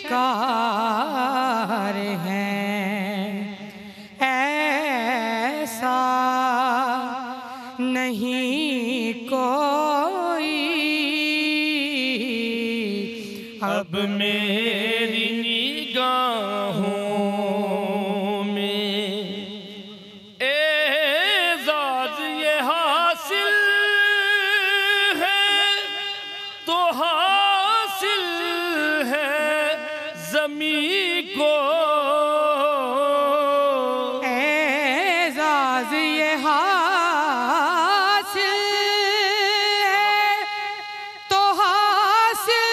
سرکار ہیں، ایسا نہیں کوئی اب میری نگاہوں میں اعزاز یہ حاصل ہے تو حاصل ہے زمین کو، اعزاز یہ حاصل ہے تو حاصل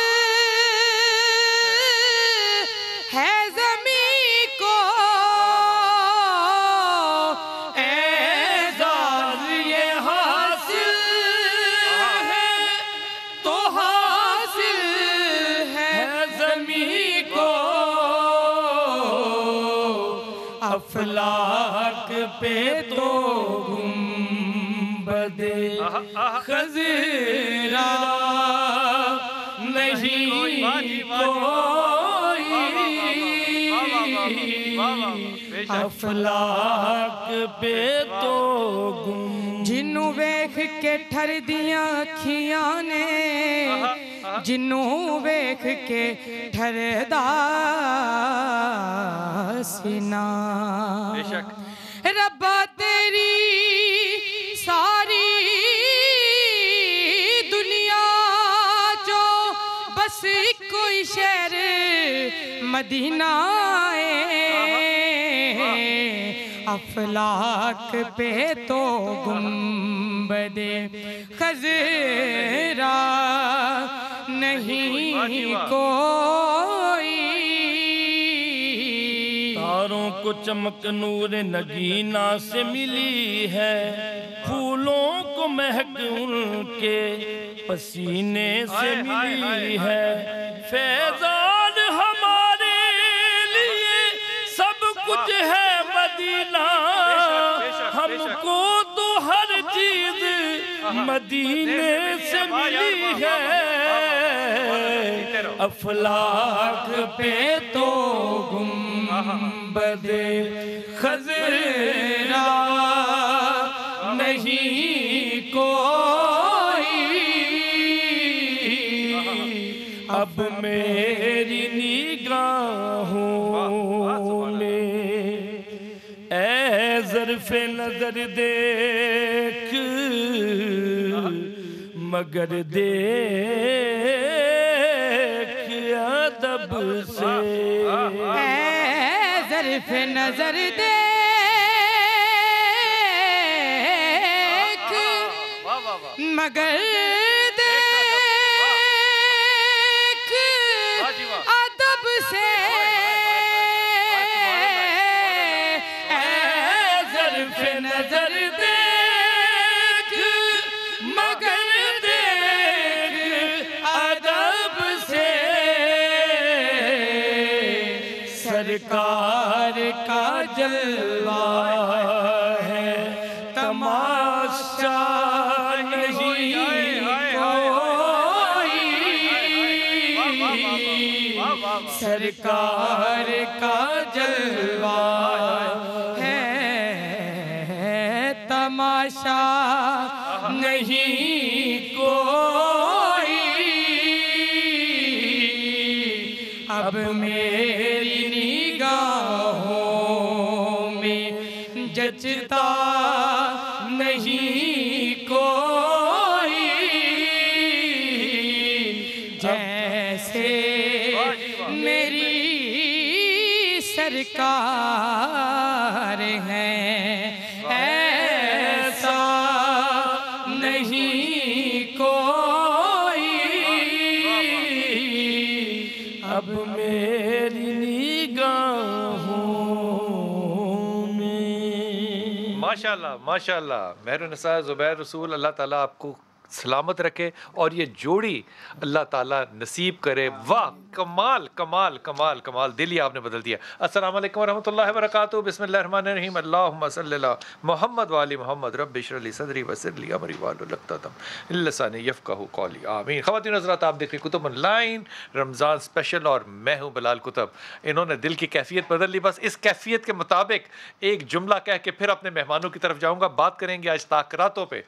ہے زمین کو، اعزاز یہ حاصل ہے تو حاصل ہے زمین کو، افلاک پہ تو گنبد خضرا نہیں کوئی، افلاک پہ تو گنبد، جنوں ویکھ کے ٹھر دیاں اکھیاں نے، جنوں ویکھ کے ٹھر دا سینہ، ربا تیری ساری دنیا جو بس کوئی شہر مدینہ ہے، افلاک پہ تو گنبد خضرا نہیں کوئی، تاروں کو چمک نور نگینا سے ملی ہے، پھولوں کو مہک ان کے پسینے سے ملی ہے، فیضان ہمارے لیے سب کچھ ہے مدینہ، ہم کو تو ہر چیز مدینے سے ملی ہے، افلاک پہ تو گنبد خضرا نہیں کوئی، اب میری نگاہوں میں اے ظرف نظر دیکھ مگر دیکھ ادب سے، اے ظرف نظر دیکھ مگر دیکھ ادب سے، اے ظرف نظر دیکھ مگر دیکھ ادب سے، سرکار کا جلوہ ہے تماشا نہیں کوئی، سرکار کا جلوہ ہے تماشا نہیں کوئی، اب میری نگاہوں میں جچتا نہیں کوئی، جیسے میری سرکار ہیں، ایسا نہیں کوئی، اب میری نگاہوں میں۔ ماشاءاللہ ماشاءاللہ، مہر النساء زبیر رسول، اللہ تعالیٰ آپ کو سلامت رکھے اور یہ جوڑی اللہ تعالیٰ نصیب کرے. واہ کمال کمال کمال کمال, دل ہی آپ نے بدل دیا. السلام علیکم ورحمۃ اللہ وبرکاتہ. بسم اللہ الرحمن الرحیم. اللہم صلی اللہ محمد والی محمد. رب اشرح لی صدری ویسر لی امری واحلل عقدۃ من لسانی یفقہوا قولی. آمین. خواتین حضرات, آپ دیکھ رہے کتب آن لائن رمضان اسپیشل, اور میں ہوں بلال کتب. انہوں نے دل کی کیفیت بدل لی. بس اس کیفیت کے مطابق ایک جملہ کہہ کے پھر اپنے مہمانوں کی طرف جاؤں گا. بات کریں گے آج تاثراتوں پہ.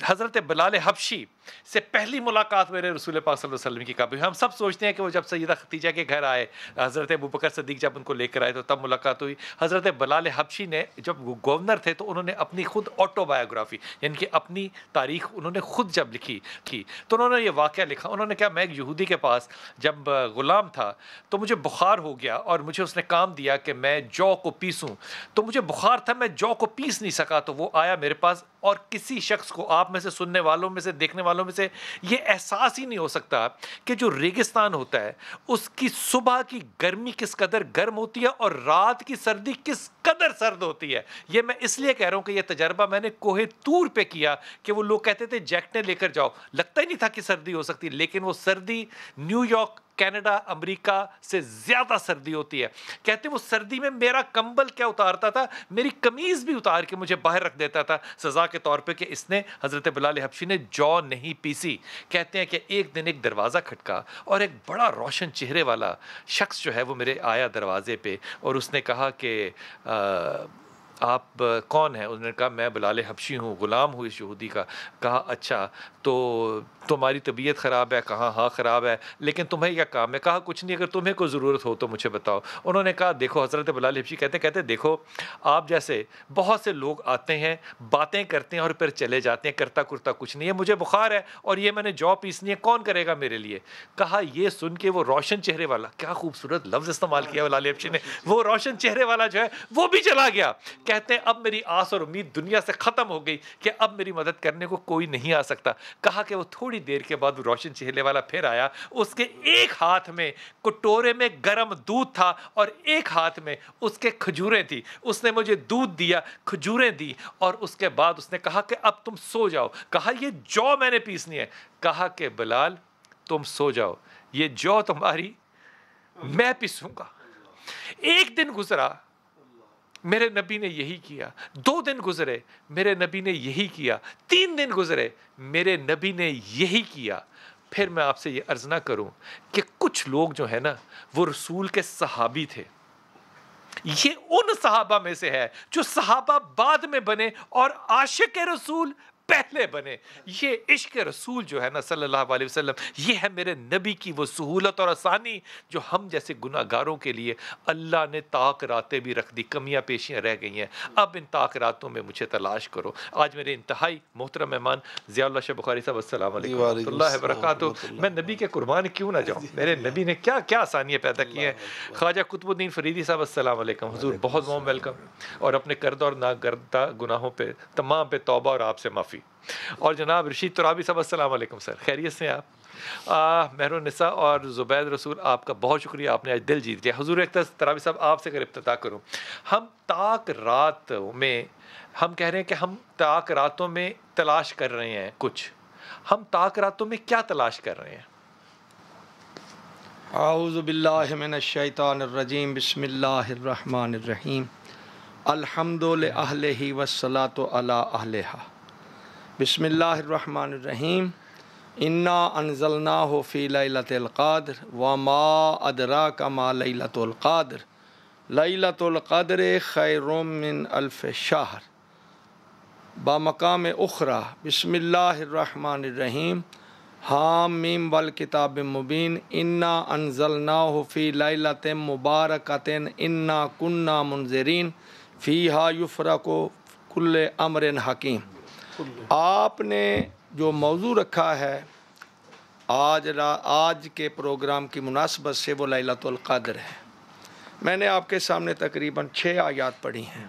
حضرت بلال حبشی سے پہلی ملاقات میرے رسول پاک صلی اللہ علیہ وسلم کی کبھی. ہم سب سوچتے ہیں کہ وہ جب سیدہ خدیجہ کے گھر آئے, حضرت ابوبکر صدیق جب ان کو لے کر آئے تو تب ملاقات ہوئی. حضرت بلال حبشی نے جب وہ گورنر تھے تو انہوں نے اپنی خود آٹو بایوگرافی, یعنی کہ اپنی تاریخ انہوں نے خود جب لکھی تھی تو انہوں نے یہ واقعہ لکھا. انہوں نے کہا میں ایک یہودی کے پاس جب غلام تھا تو مجھے بخار ہو گیا اور مجھے اس نے کام دیا کہ میں جو کو پیسوں. تو مجھے بخار تھا, میں جو کو پیس نہیں سکا, تو وہ آیا میرے پاس. اور کسی شخص کو, آپ میں سے سننے والوں میں سے دیکھنے والوں میں سے, یہ احساس ہی نہیں ہو سکتا کہ جو ریگستان ہوتا ہے اس کی صبح کی گرمی کس قدر گرم ہوتی ہے اور رات کی سردی کس قدر سرد ہوتی ہے. یہ میں اس لیے کہہ رہا ہوں کہ یہ تجربہ میں نے کوہ طور پہ کیا کہ وہ لوگ کہتے تھے جیکٹیں لے کر جاؤ, لگتا ہی نہیں تھا کہ سردی ہو سکتی, لیکن وہ سردی نیو یارک, کینیڈا, امریکہ سے زیادہ سردی ہوتی ہے. کہتے وہ سردی میں میرا کمبل کیا اتارتا تھا, میری قمیض بھی اتار کے مجھے باہر رکھ دیتا تھا سزا کے طور پہ کہ اس نے, حضرت بلال حبشی نے جو نہیں پیسی. کہتے ہیں کہ ایک دن ایک دروازہ کھٹکا اور ایک بڑا روشن چہرے والا شخص جو ہے وہ میرے آیا دروازے پہ, اور اس نے کہا کہ آپ کون ہیں؟ انہوں نے کہا میں بلال حبشی ہوں, غلام ہوں اس یہودی کا. کہا اچھا تو تمہاری طبیعت خراب ہے؟ کہا ہاں خراب ہے, لیکن تمہیں کیا کام ہے؟ کہا کچھ نہیں, اگر تمہیں کوئی ضرورت ہو تو مجھے بتاؤ. انہوں نے کہا دیکھو, حضرت بلال حبشی کہتے دیکھو آپ جیسے بہت سے لوگ آتے ہیں, باتیں کرتے ہیں اور پھر چلے جاتے ہیں, کرتا کرتا کچھ نہیں ہے. مجھے بخار ہے اور یہ میں نے جو پیسنی ہے, کون کرے گا میرے لیے؟ کہا یہ سن کے وہ روشن چہرے والا, کیا خوبصورت لفظ استعمال کیا بلال حبشی نے, وہ روشن چہرے والا جو ہے وہ بھی چلا گیا. کہتے ہیں اب میری آس اور امید دنیا سے ختم ہو گئی کہ اب میری مدد کرنے کو کوئی نہیں آ سکتا. کہا کہ وہ تھوڑی دیر کے بعد روشن چہرے والا پھر آیا, اس کے ایک ہاتھ میں کٹورے میں گرم دودھ تھا اور ایک ہاتھ میں اس کے کھجوریں تھی. اس نے مجھے دودھ دیا, کھجوریں دی, اور اس کے بعد اس نے کہا کہ اب تم سو جاؤ. کہا یہ جو میں نے پیسنی ہے. کہا کہ بلال تم سو جاؤ, یہ جو تمہاری میں پیسوں گا. ایک دن گزرا, میرے نبی نے یہی کیا. 2 دن گزرے, میرے نبی نے یہی کیا. 3 دن گزرے, میرے نبی نے یہی کیا. پھر میں آپ سے یہ عرض نہ کروں کہ کچھ لوگ جو ہے نا وہ رسول کے صحابی تھے. یہ ان صحابہ میں سے ہے جو صحابہ بعد میں بنے اور عاشق رسول پہلے بنے. یہ عشق رسول جو ہے نا صلی اللہ علیہ وسلم, یہ ہے میرے نبی کی وہ سہولت اور آسانی جو ہم جیسے گناہ گاروں کے لیے اللہ نے طاق راتیں بھی رکھ دی, کمیاں پیشیاں رہ گئی ہیں. اب ان طاق راتوں میں مجھے تلاش کرو. آج میرے انتہائی محترم مہمان ضیاء اللہ شاہ بخاری صاحب, السلام علیکم ورحمۃ اللہ وبرکاتہ. میں نبی کے قربان کیوں نہ جاؤں, میرے نبی نے کیا کیا آسانیاں پیدا کی ہیں. خواجہ قطب الدین فریدی صاحب, السلام علیکم. حضور بہت وارم ویلکم, اور اپنے کردہ اور ناکردہ گناہوں پہ تمام پہ توبہ اور آپ سے معافی. اور جناب رشید ترابی صاحب, السلام علیکم سر, خیریت سے ہیں آپ؟ مہر النساء اور زبید رسول, آپ کا بہت شکریہ, آپ نے آج دل جیت لیا. حضور ترابی صاحب آپ سے اگر ابتدا کروں, ہم طاق رات میں ہم کہہ رہے ہیں کہ ہم طاق راتوں میں تلاش کر رہے ہیں کچھ, ہم طاق راتوں میں کیا تلاش کر رہے ہیں؟ اعوذ باللہ من الشیطان الرجیم, بسم اللہ الرحمن الرحیم. الحمد لأہلہ والصلاة علی اہلہا. بسم اللہ الرحمن الرحیم. انا انزلناہ فی لیلۃ القدر وما ادراک ما لیلۃ القدر لیلۃ القدر خیر من الف شہر. بمقام اخری بسم اللہ الرحمن الرحیم. حامیم والکتاب مبین. انا انزلناہ فی لیلۃ مبارکۃ انا کنا منذرین فیہا یفرق کل امر حکیم. آپ نے جو موضوع رکھا ہے آج کے پروگرام کی مناسبت سے وہ لیلۃ القدر ہے. میں نے آپ کے سامنے تقریباً 6 آیات پڑھی ہیں.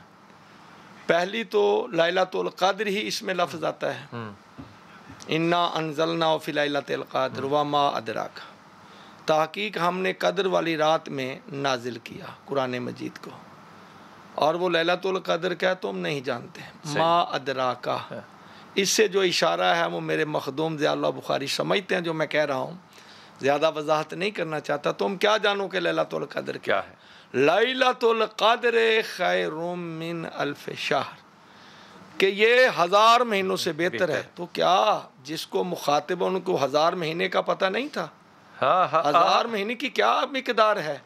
پہلی تو لیلۃ القدر ہی اس میں لفظ آتا ہے, انا انزلنا فی لیلۃ القدر وما ادراک. تحقیق ہم نے قدر والی رات میں نازل کیا قرآن مجید کو, اور وہ لیلۃ القدر کیا تم نہیں جانتے. ما ادراکا, اس سے جو اشارہ ہے وہ میرے مخدوم ضیاء اللہ بخاری سمجھتے ہیں جو میں کہہ رہا ہوں، زیادہ وضاحت نہیں کرنا چاہتا۔ تم کیا جانو کہ لیلۃ القدر کیا ہے؟ لیلۃ القدر خیر من الف شہر، کہ یہ 1000 مہینوں سے بہتر ہے۔ تو کیا جس کو مخاطب ان کو 1000 مہینے کا پتہ نہیں تھا؟ ہاں ہاں 1000 مہینے کی کیا مقدار ہے؟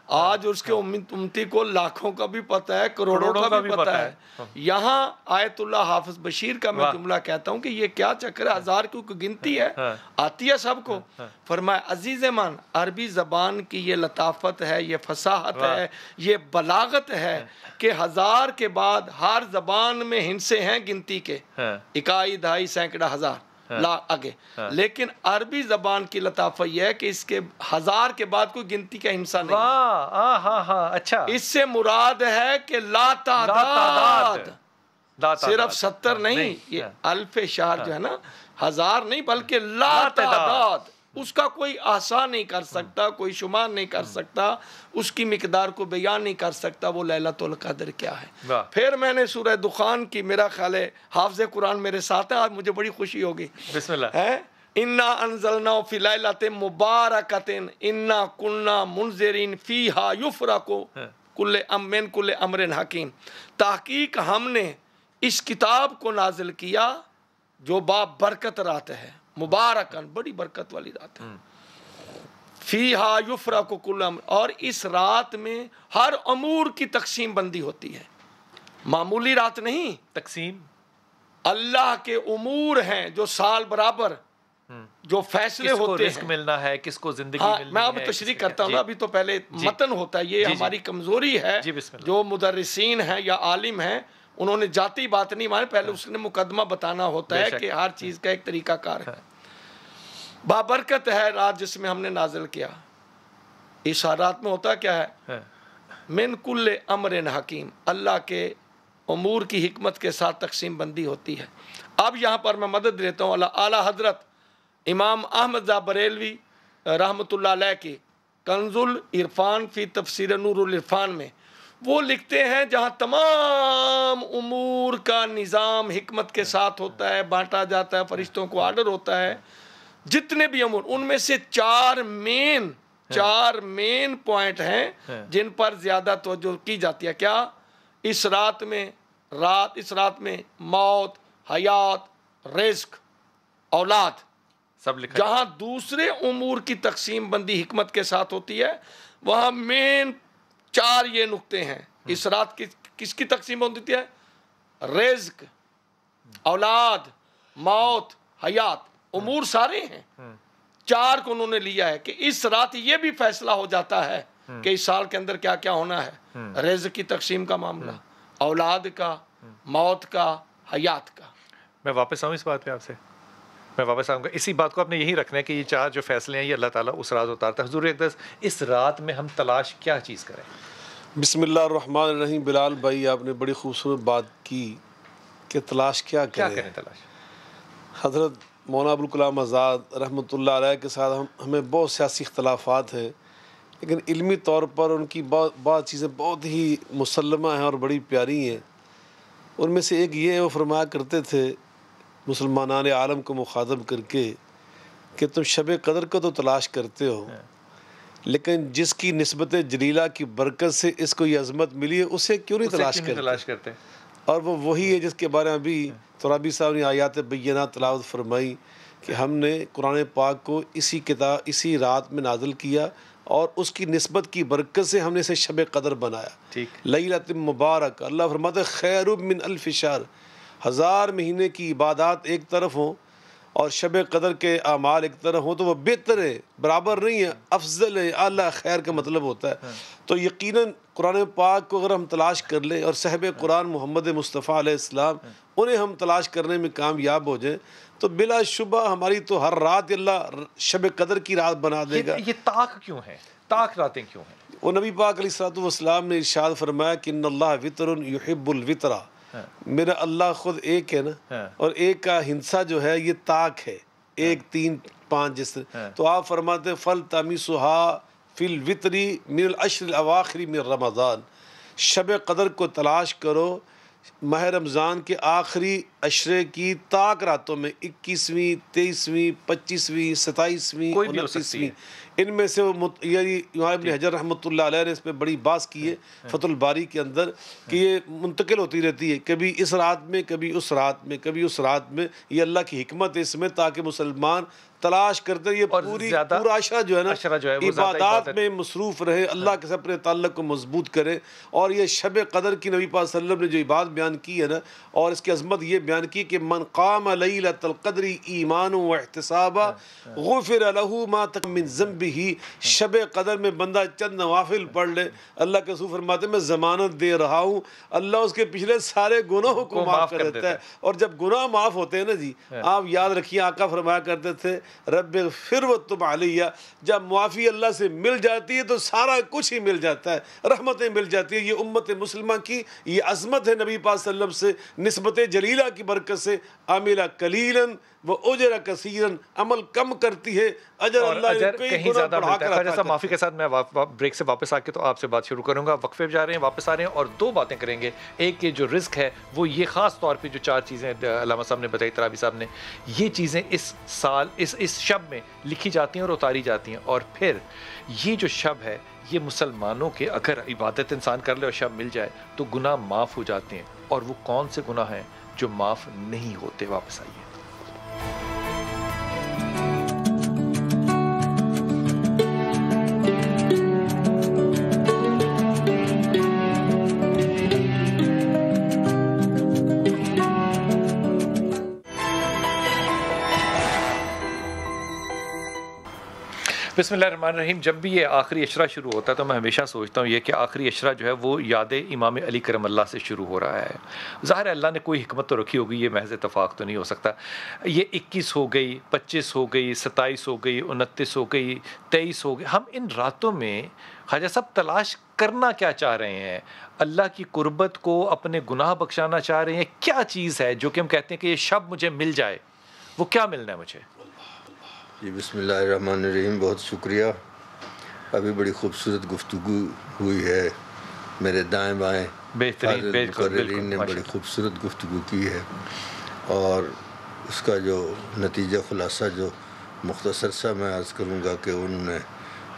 آج اس کے امتی کو لاکھوں کا بھی پتہ ہے، کروڑوں کا بھی پتہ ہے۔ یہاں آیت اللہ حافظ بشیر کا میں جملہ کہتا ہوں کہ یہ کیا چکر ہے، 1000 کی کوئی گنتی ہے؟ آتی ہے سب کو۔ فرمایا عزیز من، عربی زبان کی یہ لطافت ہے، یہ فصاحت ہے، یہ بلاغت ہے کہ 1000 کے بعد ہر زبان میں ہندسے ہیں گنتی کے، اکائی دہائی سینکڑا ہزار آگے، لیکن عربی زبان کی لطافت یہ ہے کہ اس کے 1000 کے بعد کوئی گنتی کا ہندسہ نہیں۔ اچھا، اس سے مراد ہے کہ لا تعداد، صرف 70 نہیں، یہ الف شہر جو ہے نا 1000 نہیں بلکہ لا تعداد، اس کا کوئی احصا نہیں کر سکتا، کوئی شمار نہیں کر سکتا، اس کی مقدار کو بیان نہیں کر سکتا وہ لیلۃ القدر کیا ہے۔ پھر میں نے سورہ دخان کی، میرا خیال ہے حافظ قرآن میرے ساتھ ہیں، آج مجھے بڑی خوشی ہوگی، بسم اللہ، انا انزلنا فی لیلۃ مبارکۃ انا کنا منذرین فیہا یفرق کل امر حکیم، تحقیق ہم نے اس کتاب کو نازل کیا جو برکت رات ہے، مبارکن، بڑی برکت والی رات ہے، فیہا یفرق کل امر، اور اس رات میں ہر امور کی تقسیم بندی ہوتی ہے، معمولی رات نہیں، تقسیم اللہ کے امور ہیں جو سال برابر جو فیصلے کس کو ہوتے رزق ہیں، ملنا ہے، کس کو زندگی ہاں ملنی ہے۔ میں اب تشریح کرتا ہوں نا، ابھی تو پہلے متن ہوتا ہے، یہ ہماری کمزوری ہے، جو مدرسین ہیں یا عالم ہیں انہوں نے جاتی بات نہیں مانے، پہلے اس نے مقدمہ بتانا ہوتا ہے کہ ہر چیز کا ایک طریقہ کار ہے۔ بابرکت ہے رات جس میں ہم نے نازل کیا، اس رات میں ہوتا کیا ہے؟ من کل امر حکیم، اللہ کے امور کی حکمت کے ساتھ تقسیم بندی ہوتی ہے۔ اب یہاں پر میں مدد دیتا ہوں اعلیٰ حضرت امام احمد رضا بریلوی رحمۃ اللہ علیہ کی کنز العرفان فی تفسیر نور العرفان میں، وہ لکھتے ہیں جہاں تمام امور کا نظام حکمت کے ساتھ ہوتا ہے، بانٹا جاتا ہے، فرشتوں کو آرڈر ہوتا ہے، جتنے بھی امور، ان میں سے چار مین پوائنٹ ہیں جن پر زیادہ توجہ کی جاتی ہے۔ کیا؟ اس رات میں موت، حیات، رزق، اولاد، سب لکھا، جہاں دوسرے امور کی تقسیم بندی حکمت کے ساتھ ہوتی ہے وہاں مین 4 یہ نقطے ہیں۔ اس رات کس کی تقسیم ہوتی ہے؟ رزق، اولاد، موت، حیات، امور سارے ہیں، 4 کو انہوں نے لیا ہے کہ اس رات یہ بھی فیصلہ ہو جاتا ہے کہ اس سال کے اندر کیا کیا ہونا ہے، رزق کی تقسیم کا معاملہ، اولاد کا، موت کا، حیات کا۔ میں واپس آؤں اس بات پہ آپ سے، میں واپس آؤں گا اسی بات کو، آپ نے یہی رکھنا ہے کہ یہ 4 جو فیصلے ہیں یہ اللہ تعالیٰ اس رات اتارتا ہے۔ حضور اقدس اس رات میں ہم تلاش کیا چیز کریں؟ بسم اللہ الرحمن الرحیم۔ بلال بھائی آپ نے بڑی خوبصورت بات کی کہ تلاش کیا کریں تلاش؟ حضرت مولانا ابوالکلام آزاد رحمۃ اللہ علیہ کے ساتھ ہمیں بہت سیاسی اختلافات ہیں، لیکن علمی طور پر ان کی بعض چیزیں بہت ہی مسلمہ ہیں اور بڑی پیاری ہیں۔ ان میں سے ایک یہ وہ فرمایا کرتے تھے مسلمانان عالم کو مخاطب کر کے کہ تم شب قدر کو تو تلاش کرتے ہو، لیکن جس کی نسبت جلیلہ کی برکت سے اس کو یہ عظمت ملی ہے اسے کیوں نہیں تلاش کرتے؟ اور وہ وہی ہے جس کے بارے میں ابھی ترابی صاحب نے آیات بینات تلاوت فرمائی کہ ہم نے قرآن پاک کو اسی رات میں نازل کیا اور اس کی نسبت کی برکت سے ہم نے اسے شب قدر بنایا، لیلۃ مبارک۔ اللہ فرماتا ہے خیر من الف شہر، 1000 مہینے کی عبادات ایک طرف ہوں اور شب قدر کے اعمال ایک طرف ہوں تو وہ بہتر ہے، برابر نہیں ہے، افضل ہے، اعلیٰ خیر کا مطلب ہوتا ہے۔ تو یقیناً قرآن پاک کو اگر ہم تلاش کر لیں اور صاحب قرآن محمد مصطفیٰ علیہ السلام انہیں ہم تلاش کرنے میں کامیاب ہو جائیں تو بلا شبہ ہماری تو ہر رات اللہ شب قدر کی رات بنا دے گا۔ یہ طاق کیوں ہے؟ طاق راتیں کیوں ہیں؟ وہ نبی پاک علیہ الصلوۃ والسلام نے ارشاد فرمایا کہ ان اللہ وطر یحب الوطر، میرا اللہ خود ایک ہے نا، اور ایک کا ہنسا جو ہے یہ طاق ہے، 1 3 5 جس تو آپ فرماتے فلتمسھا فی الوطر من العشر الاواخر من رمضان، شب قدر کو تلاش کرو ماہ رمضان کے آخری عشرے کی طاق راتوں میں 21ویں 23ویں 25ویں 27ویں کوئی بھی ہو سکتی 29ویں ان میں سے یعنی امام ابن حجر رحمۃ اللہ علیہ نے اس پہ بڑی بحث کی ہے فتح الباری کے اندر کہ یہ منتقل ہوتی رہتی ہے، کبھی اس رات میں کبھی اس رات میں کبھی اس رات میں. یہ اللہ کی حکمت ہے اس میں تاکہ مسلمان تلاش کرتے یہ پورا عشرہ جو ہے نا عبادات میں مصروف رہے، اللہ کے ساتھ اپنے تعلق کو مضبوط کرے. اور یہ شب قدر کی نبی پاک صلی اللہ علیہ وسلم نے جو بات بیان کی ہے نا، اور اس کی عظمت یہ بیان کی کہ من قام لیلۃ القدر ایمانا واحتسابا غفر له ما تقدم من ذنبه. شب قدر میں بندہ چند نوافل پڑھ لے، اللہ کے رسول فرماتے ہیں میں ضمانت دے رہا ہوں اللہ اس کے پچھلے سارے گناہوں کو معاف کر دیتا ہے. اور جب گناہ معاف ہوتے ہیں نا جی، آپ یاد رکھیے آقا فرمایا کرتے تھے رب اغفر وتب علیہ، جب معافی اللہ سے مل جاتی ہے تو سارا کچھ ہی مل جاتا ہے، رحمتیں مل جاتی ہیں. یہ امت مسلمہ کی یہ عظمت ہے نبی پاک صلی اللہ علیہ وسلم سے نسبت جلیلہ کی برکت سے. عاملہ قلیلاً وہ اجر کثیراً، عمل کم کرتی ہے اجر اللہ کہیں زیادہ ملتا ہے. خواجہ صاحب معافی کے ساتھ میں بریک سے واپس آ کے تو آپ سے بات شروع کروں گا. وقفے پہ جا رہے ہیں، واپس آ رہے ہیں اور دو باتیں کریں گے. ایک یہ جو رزق ہے وہ یہ خاص طور پہ جو 4 چیزیں علامہ صاحب نے بتائی، ترابی صاحب نے، یہ چیزیں اس سال اس شب میں لکھی جاتی ہیں اور اتاری جاتی ہیں. اور پھر یہ جو شب ہے یہ مسلمانوں کے اگر عبادت انسان کر لے اور شب مل جائے تو گناہ معاف ہو جاتے ہیں. اور وہ کون سے گناہ ہیں جو معاف نہیں ہوتے؟ واپس آئیے. بسم اللہ الرحمن الرحیم. جب بھی یہ آخری عشرہ شروع ہوتا ہے تو میں ہمیشہ سوچتا ہوں یہ کہ آخری عشرہ جو ہے وہ یاد امام علی کرم اللہ سے شروع ہو رہا ہے. ظاہر ہے اللہ نے کوئی حکمت تو رکھی ہوگی، یہ محض اتفاق تو نہیں ہو سکتا. یہ 21 ہو گئی، 25 ہو گئی، 27 ہو گئی، 29 ہو گئی، 23 ہو گئی. ہم ان راتوں میں خواجہ صاحب تلاش کرنا کیا چاہ رہے ہیں؟ اللہ کی قربت کو، اپنے گناہ بخشانا چاہ رہے ہیں؟ کیا چیز ہے جو کہ ہم کہتے ہیں کہ یہ شب مجھے مل جائے؟ وہ کیا ملنا ہے مجھے؟ جی بسم اللہ الرحمن الرحیم. بہت شکریہ. ابھی بڑی خوبصورت گفتگو ہوئی ہے، میرے دائیں بائیں مقررین نے بڑی خوبصورت گفتگو کی ہے. اور اس کا جو نتیجہ خلاصہ جو مختصر سا میں عرض کروں گا کہ انہوں نے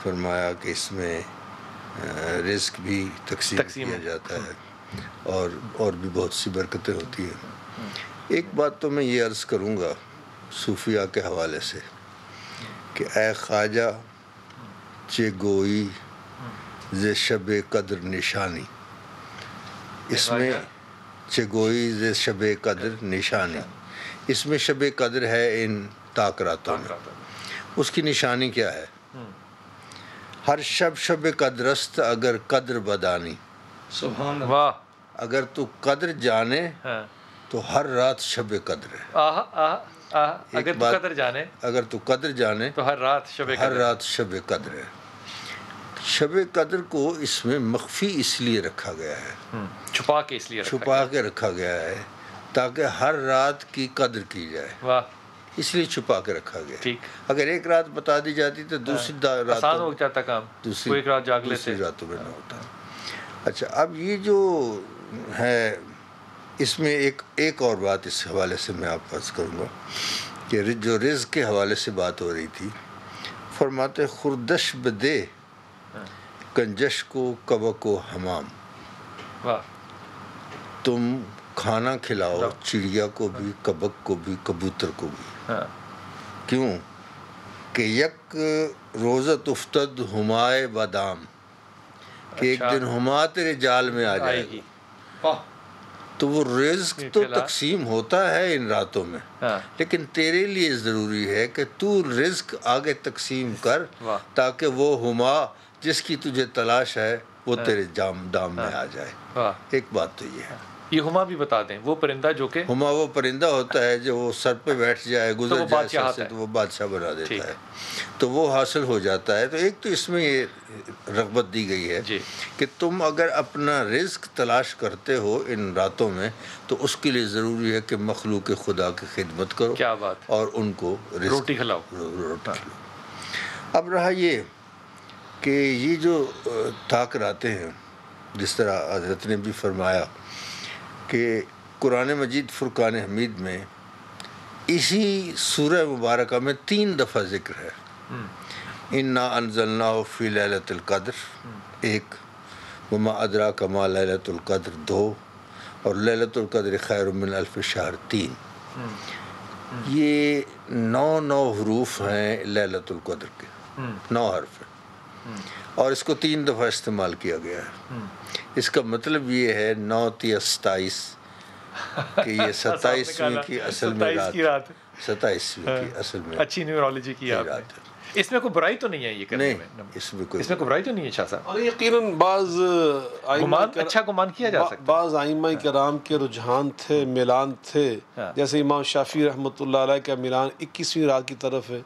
فرمایا کہ اس میں رزق بھی تقسیم کیا جاتا ہے اور بھی بہت سی برکتیں ہوتی ہیں. ایک بات تو میں یہ عرض کروں گا صوفیاء کے حوالے سے کہ اے خواجہ چے گوئی ز شب قدر نشانی. اس میں چے گوئی ز شب قدر نشانی، اس میں شب قدر ہے ان طاق راتوں میں. اس کی نشانی کیا ہے؟ ہر شب قدر است اگر قدر بدانی. سبحان اللہ. اگر تو قدر جانے تو ہر رات شب قدر ہے. اگر تو قدر جانے، اگر تو قدر جانے تو ہر رات شب قدر ہے. شب قدر کو اس میں مخفی اس لیے رکھا گیا ہے، چھپا کے رکھا گیا ہے تاکہ ہر رات کی قدر کی جائے. واہ. اس لیے چھپا کے رکھا گیا. ٹھیک. اگر ایک رات بتا دی جاتی تو دوسری رات آسان ہو جاتا کام، دوسری ایک رات جاگ لیتے، دوسری راتوں میں نہ ہوتا. اچھا اب یہ جو ہے اس میں ایک اور بات اس حوالے سے میں آپ کو عرض کروں گا کہ جو رزق کے حوالے سے بات ہو رہی تھی، فرماتے خردش بدے کنجش کو کبک و حمام. تم کھانا کھلاؤ چڑیا کو بھی، کبک کو بھی، کبوتر کو بھی. کیوں کہ یک روزت افتد ہمائے بادام، کہ ایک دن ہما تیرے جال میں آ جائے گی. تو وہ رزق تو تقسیم ہوتا ہے ان راتوں میں، لیکن تیرے لیے ضروری ہے کہ تو رزق آگے تقسیم کر تاکہ وہ ہما جس کی تجھے تلاش ہے وہ تیرے دام میں آ جائے. ایک بات تو یہ ہے. یہ ہما بھی بتا دیں، وہ پرندہ جو کہ ہما وہ پرندہ ہوتا ہے جو وہ سر پہ بیٹھ جائے، گزر جائے سر سے تو وہ بادشاہ بنا دیتا ہے، تو وہ حاصل ہو جاتا ہے. تو ایک تو اس میں یہ رغبت دی گئی ہے کہ تم اگر اپنا رزق تلاش کرتے ہو ان راتوں میں تو اس کے لیے ضروری ہے کہ مخلوق خدا کی خدمت کرو. کیا بات. اور ان کو روٹی کھلاؤ. اب رہا یہ کہ یہ جو طاق راتیں ہیں، جس طرح حضرت نے بھی فرمایا کہ قرآن مجید فرقان حمید میں اسی سورہ مبارکہ میں 3 دفعہ ذکر ہے. انا انزلناہ فی لیلۃ القدر 1، وما ادراک ما لیلۃ القدر 2، اور لیلۃ القدر خیر من الف شہر 3. یہ 9 حروف ہیں لیلۃ القدر کے، 9 حرف ہیں، اور اس کو 3 دفعہ استعمال کیا گیا ہے. اس کا مطلب یہ ہے 9 × 27 کہ یہ 27ویں کی اصل میں رات، 27ویں کی اصل میں اچھی نیورولوجی کی آپ نے. اس میں کوئی برائی تو نہیں ہے یہ کرنے میں؟ اس میں کوئی برائی تو نہیں ہے شاہ صاحب. اور یقیناً بعض اچھا گمان کیا جا سکتا ہے. بعض ائمہ کرام کے رجحان تھے، میلان تھے. جیسے امام شافعی رحمۃ اللہ علیہ کا میلان 21ویں رات کی طرف ہے،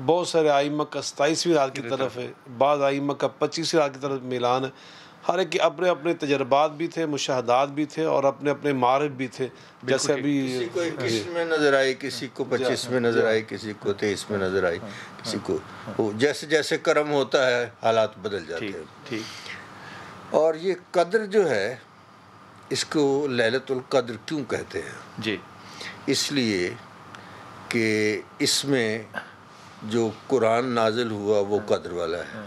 بہت سارے ائمہ کا 27ویں رات کی طرف ہے، بعض ائمہ کا 25ویں رات کی طرف میلان ہے. ہر ایک کے اپنے اپنے تجربات بھی تھے، مشاہدات بھی تھے، اور اپنے اپنے معارف بھی تھے. جیسے ابھی کسی کو 21 میں نظر آئی، کسی کو 25 میں نظر آئی، کسی کو 23 میں نظر آئی، کسی کو جیسے جیسے کرم ہوتا ہے حالات بدل جاتے ہیں. اور یہ قدر جو ہے اس کو لیلۃ القدر کیوں کہتے ہیں؟ جی اس لیے کہ اس میں جو قرآن نازل ہوا وہ قدر والا ہے،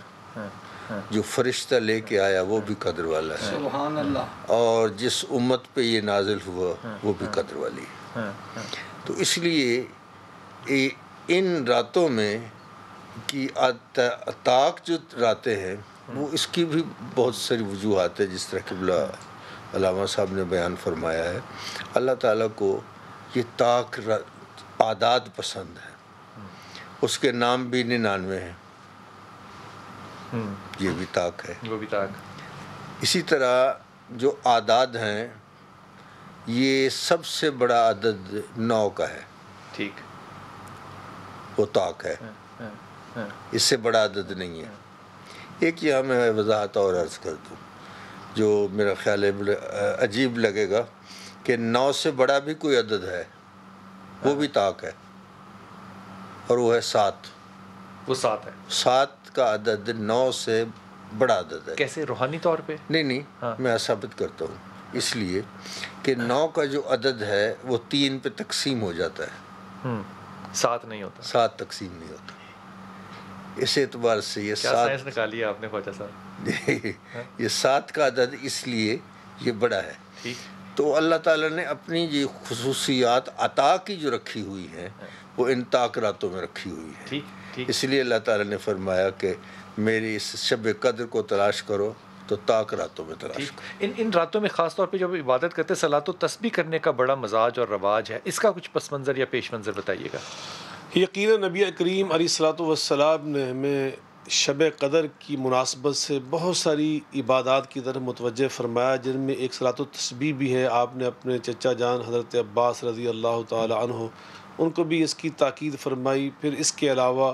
جو فرشتہ لے کے آیا وہ بھی قدر والا ہے، سبحان اللہ، اور جس امت پہ یہ نازل ہوا وہ بھی قدر والی ہے. تو اس لیے ان راتوں میں کی طاق جو راتیں ہیں وہ اس کی بھی بہت ساری وجوہات ہیں، جس طرح قبلہ علامہ صاحب نے بیان فرمایا ہے. اللہ تعالیٰ کو یہ طاق اعداد پسند ہے، اس کے نام بھی 99 ہیں، یہ بھی طاق ہے، وہ بھی طاق. اسی طرح جو اعداد ہیں یہ سب سے بڑا عدد 9 کا ہے، ٹھیک، وہ طاق ہے، اس سے بڑا عدد نہیں ہے. ایک یہاں میں وضاحت اور عرض کر دوں جو میرا خیال ہے عجیب لگے گا کہ 9 سے بڑا بھی کوئی عدد ہے، وہ بھی طاق ہے، اور وہ ہے 7. وہ 7 ہے. 7 کا عدد 9 سے بڑا عدد ہے. کیسے؟ روحانی طور پہ؟ نہیں میں ثابت کرتا ہوں. اس لیے کہ 9 کا جو عدد ہے وہ 3 پہ تقسیم ہو جاتا ہے، 7 نہیں ہوتا، 7 تقسیم نہیں ہوتا. اس اعتبار سے یہ 7 سائنس نکالی ہے آپ نے خواجہ صاحب. یہ 7 کا عدد اس لیے یہ بڑا ہے. ٹھیک. تو اللہ تعالیٰ نے اپنی یہ خصوصیات عطا کی جو رکھی ہوئی ہیں وہ ان طاق راتوں میں رکھی ہوئی ہے. ٹھیک. اس لیے اللہ تعالیٰ نے فرمایا کہ میری اس شب قدر کو تلاش کرو تو طاق راتوں میں تلاش کرو. ان راتوں میں خاص طور پہ جب عبادت کرتے صلاۃ و تسبیح کرنے کا بڑا مزاج اور رواج ہے، اس کا کچھ پس منظر یا پیش منظر بتائیے گا. یقیناً نبی کریم علیہ الصلوۃ والسلام نے ہمیں شب قدر کی مناسبت سے بہت ساری عبادات کی طرف متوجہ فرمایا، جن میں ایک صلاۃ و تسبیح بھی ہے. آپ نے اپنے چچا جان حضرت عباس رضی اللہ تعالی عنہ ان کو بھی اس کی تاکید فرمائی. پھر اس کے علاوہ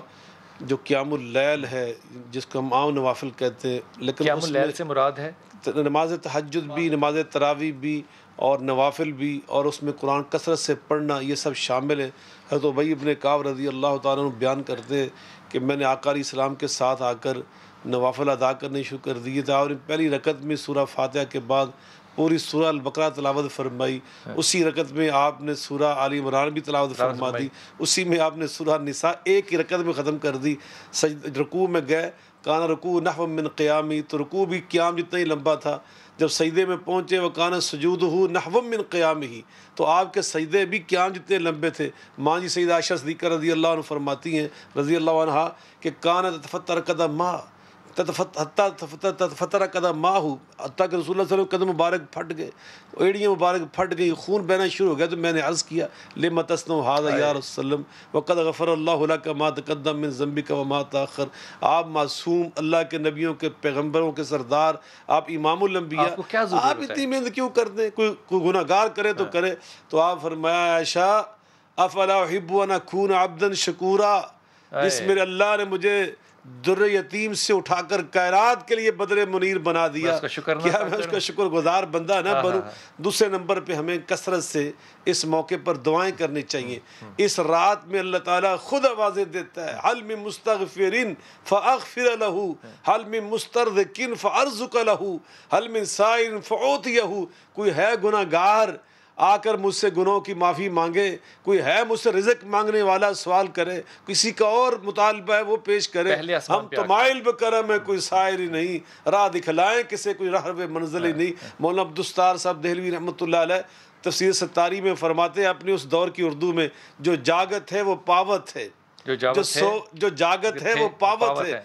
جو قیام اللیل ہے جس کو ہم عام نوافل کہتے ہیں، لیکن قیام اللیل سے مراد ہے نماز تہجد بھی، نماز تراویح بھی، اور نوافل بھی، اور اس میں قرآن کثرت سے پڑھنا، یہ سب شامل ہے. حضرت ابی ابن کعب رضی اللہ تعالیٰ عنہ بیان کرتے ہیں کہ میں نے آقا علیہ السلام کے ساتھ آ کر نوافل ادا کرنے شروع کر دیے تھے، اور پہلی رکعت میں سورہ فاتحہ کے بعد پوری سورہ البقرہ تلاوت فرمائی. اسی رکعت میں آپ نے سورہ آل عمران بھی تلاوت فرما دی. اسی میں آپ نے سورہ نساء ایک ہی رکعت میں ختم کر دی. رکوع میں گئے، کانا رکوع نحو من قیامی، تو رکوع بھی قیام جتنا ہی لمبا تھا. جب سجدے میں پہنچے وکانا سجودہ نحو من قیامہ، تو آپ کے سجدے بھی قیام جتنے لمبے تھے. ماں جی سیدہ عائشہ صدیقہ رضی اللہ عنہ فرماتی ہیں رضی اللہ عنہا کہ کانا تتفتر قدم ماں تتفتر قدم ماں ہو، حتیٰ کہ رسول اللہ صلی اللہ علیہ وسلم قدم مبارک پھٹ گئے، ایڑیاں مبارک پھٹ گئی، خون بہنا شروع ہو گیا. تو میں نے عرض کیا لما تصنع ھذا یا رسول اللہ وقد غفر اللہ لک ما تقدم من ذنبک وما تاخر. آپ معصوم اللہ کے نبیوں کے پیغمبروں کے سردار، آپ امام الانبیاء، آپ اتنی محنت کیوں کرتے ہیں؟ کوئی گناہ گار کرے تو کرے. تو آپ فرمایا عائشہ افلا احب ان اکون عبدا شکورا، جس میرے اللہ نے مجھے در یتیم سے اٹھا کر کائنات کے لیے بدر منیر بنا دیا، کیا میں اس کا شکر گزار بندہ نہ بنوں؟ دوسرے نمبر پہ ہمیں کثرت سے اس موقع پر دعائیں کرنی چاہیے. اس رات میں اللہ تعالیٰ خود آوازیں دیتا ہے، حل من مستغفر فاغفر له، حل من مسترزق فارزق له، حل من سائل فاعطيه. کوئی ہے گناہ گار، آ کر مجھ سے گناہوں کی معافی مانگے، کوئی ہے مجھ سے رزق مانگنے والا سوال کرے، کسی کا اور مطالبہ ہے وہ پیش کرے، ہم تو مائل بکرم ہے کوئی سائر ہی نہیں، راہ دکھلائیں کسے کوئی راہ منزل ہی نہیں۔ مولانا عبدالستار صاحب دہلوی رحمۃ اللہ علیہ تفسیر ستاری میں فرماتے ہیں اپنی اس دور کی اردو میں، جو جاگت ہے وہ پاوت ہے، جو جاگت ہے وہ پاوت ہے،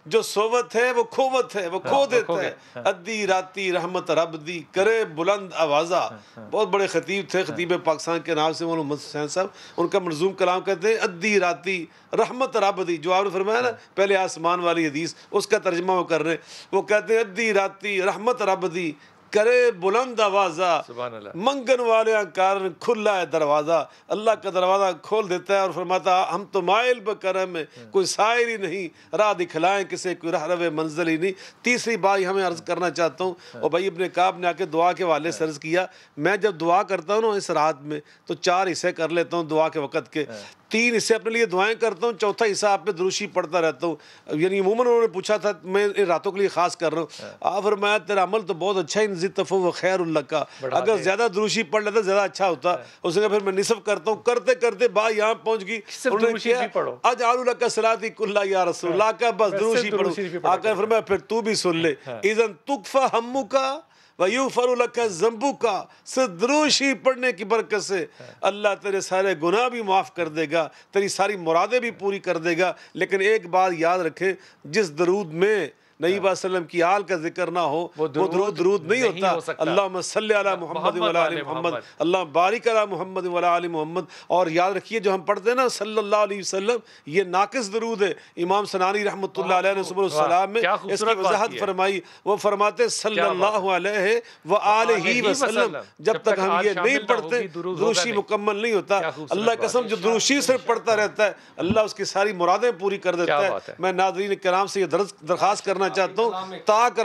جو سوت ہے وہ کھوت ہے، وہ کھو دیتا ہے، ادی راتی رحمت رب دی کرے بلند آوازہ۔ بہت بڑے خطیب تھے، خطیب پاکستان کے نام سے مولانا محمد حسین صاحب، ان کا منظوم کلام کہتے ہیں ادی راتی رحمت رب دی، جو آپ نے فرمایا نا پہلے آسمان والی حدیث، اس کا ترجمہ وہ کر رہے ہیں، وہ کہتے ہیں ادی راتی رحمت رب دی کرے بلند آوازہ، منگن والے کارن کھلا ہے دروازہ، اللہ کا دروازہ کھول دیتا ہے اور فرماتا ہم تو مائل بکرم ہے کوئی سائر ہی نہیں، راہ دکھلائیں کسے کوئی راہ رو منزل ہی نہیں۔ تیسری بات ہمیں عرض کرنا چاہتا ہوں، اور بھائی ابن کعب نے آ کے دعا کے حوالے سے عرض کیا، میں جب دعا کرتا ہوں نا اس رات میں تو 4 حصے کر لیتا ہوں دعا کے وقت کے، 3 حصے اپنے لیے دعائیں کرتا ہوں، چوتھا حصہ آپ پہ دروشی پڑھتا رہتا ہوں۔ یعنی عموماً انہوں نے پوچھا تھا، میں ان راتوں کے لیے خاص کر رہا ہوں، آپ فرمایا تیرا عمل تو بہت اچھا ہے، زدتفو و خیر اللہ کا، اگر زیادہ دروشی پڑھ لیتا زیادہ اچھا ہوتا۔ اس نے پھر میں نصف کرتا ہوں، کرتے کرتے بات یہاں پہنچ گئی، انہوں نے کیا اجعل لک صلاتی کلھا یا رسول اللہ کا، بس دروشی پڑھو۔ آقا فرمایا پھر تو بھی سن لے، اذن تکفی ہمک وَيُغْفَرُ لَكَ ذَنْبُكَ، صرف دروشی پڑھنے کی برکت سے اللہ تیرے سارے گناہ بھی معاف کر دے گا، تیری ساری مرادیں بھی پوری کر دے گا۔ لیکن ایک بات یاد رکھیں، جس درود میں نبی صلی اللہ علیہ وسلم کی آل کا ذکر نہ ہو وہ درود نہیں ہوتا۔ اللہم صلی علی محمد و علی آل محمد، اللہ بارک علی محمد و علی آل محمد۔ اور یاد رکھیے جو ہم پڑھتے ہیں نا صلی اللہ علیہ وسلم، یہ ناقص درود ہے۔ امام سنانی رحمۃ اللہ علیہ نے سبل السلام میں اس کی وضاحت فرمائی، وہ فرماتے صلی اللہ علیہ وآلہ وسلم، جب تک ہم یہ نہیں پڑھتے دروشی مکمل نہیں ہوتا۔ اللہ قسم جو دروشی صرف پڑھتا رہتا ہے اللہ اس کی ساری مرادیں پوری کر دیتا ہے۔ میں ناظرین کرام سے یہ درخواست کرنا چاہتا ہوں، طاق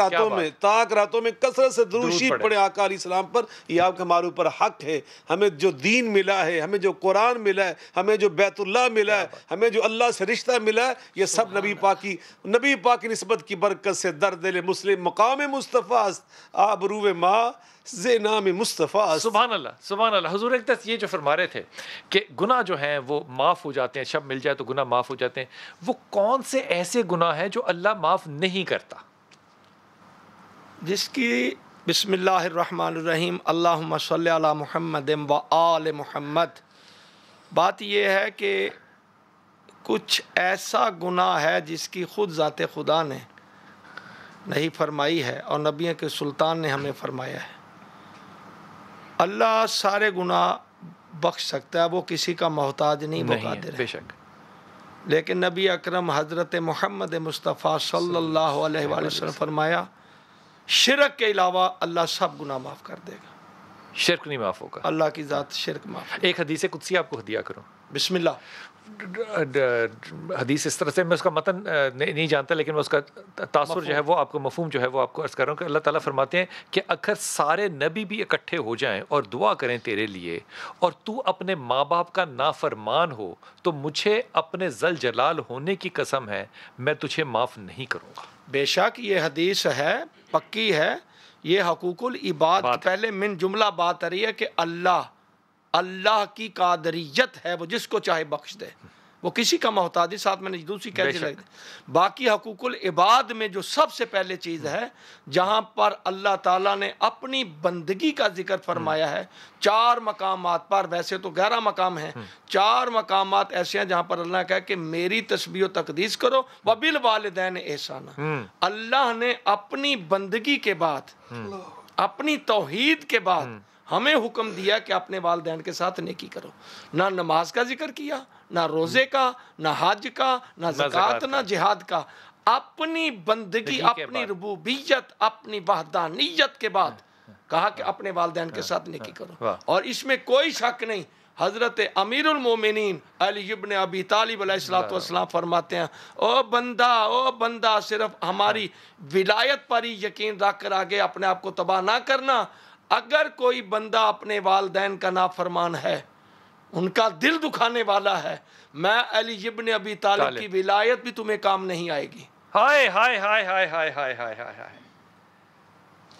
راتوں میں کثرت سے دروشی پڑھے آقا علیہ السلام پر، یہ آپ کے ہمارے اوپر حق ہے۔ ہمیں جو دین ملا ہے، ہمیں جو قرآن ملا ہے، ہمیں جو بیت اللہ ملا ہے، ہمیں جو اللہ سے رشتہ ملا ہے، یہ سب نبی پاک کی نسبت کی برکت سے در دل مسلم مقام مصطفیٰ است، آبرو ماں زے نام مصطفیٰ۔ سبحان اللہ سبحان اللہ۔ حضور ایک یہ جو فرما رہے تھے کہ گناہ جو ہیں وہ معاف ہو جاتے ہیں، شب مل جائے تو گناہ معاف ہو جاتے ہیں، وہ کون سے ایسے گناہ ہیں جو اللہ معاف نہیں کرتا؟ جس کی بسم اللہ الرحمن الرحیم اللہم صلی علی محمد و آل محمد، بات یہ ہے کہ کچھ ایسا گناہ ہے جس کی خود ذات خدا نے نہیں فرمائی ہے اور نبی کے سلطان نے ہمیں فرمایا ہے۔ اللہ سارے گناہ بخش سکتا ہے، وہ کسی کا محتاج نہیں، وہ قادر ہے بے شک۔ لیکن نبی اکرم حضرت محمد مصطفیٰ صلی اللہ علیہ وآلہ وسلم فرمایا شرک کے علاوہ اللہ سب گناہ معاف کر دے گا، شرک نہیں معاف ہوگا، اللہ کی ذات شرک معاف۔ ایک حدیث قدسی آپ کو ہدیہ کروں، بسم اللہ۔ حدیث اس طرح سے میں اس کا متن نہیں جانتا، لیکن میں اس کا تاثر جو ہے وہ آپ کو مفہوم جو ہے وہ آپ کو عرض کر رہا ہوں کہ اللہ تعالیٰ فرماتے ہیں کہ اگر سارے نبی بھی اکٹھے ہو جائیں اور دعا کریں تیرے لیے اور تو اپنے ماں باپ کا نافرمان ہو تو مجھے اپنے ذل جلال ہونے کی قسم ہے میں تجھے معاف نہیں کروں گا۔ بے شک یہ حدیث ہے، پکی ہے، یہ حقوق العباد پہلے من جملہ بات آ رہی ہے کہ اللہ کی قادریت ہے، وہ جس کو چاہے بخش دے، وہ کسی کا محتاج، ساتھ میں نے دوسری کہہ دی۔ باقی حقوق العباد میں جو سب سے پہلے چیز ہے جہاں پر اللہ تعالیٰ نے اپنی بندگی کا ذکر فرمایا ہے 4 مقامات پر، ویسے تو 11 مقام ہیں، 4 مقامات ایسے ہیں جہاں پر اللہ کہا کہ میری تسبیح و تقدیس کرو وبالوالدین احسانا۔ اللہ نے اپنی بندگی کے بعد، اپنی توحید کے بعد ہمیں حکم دیا کہ اپنے والدین کے ساتھ نیکی کرو۔ نہ نماز کا ذکر کیا، نہ روزے کا، نہ حج کا، نہ زکوٰۃ، نہ جہاد کا، اپنی بندگی، اپنی ربوبیت، اپنی وحدانیت کے بعد کہا کہ اپنے والدین کے ساتھ نیکی کرو۔ اور اس میں کوئی شک نہیں، حضرت امیر المومنین علی ابن ابی طالب علیہ السلام فرماتے ہیں او بندہ صرف ہماری ولایت پر ہی یقین رکھ کر آگے اپنے آپ کو تباہ نہ کرنا۔ اگر کوئی بندہ اپنے والدین کا نافرمان ہے، ان کا دل دکھانے والا ہے، میں علی ابن ابی طالب کی ولایت بھی تمہیں کام نہیں آئے گی۔ ہائے ہائے ہائے ہائے ہائے ہائے ہائے ہائے۔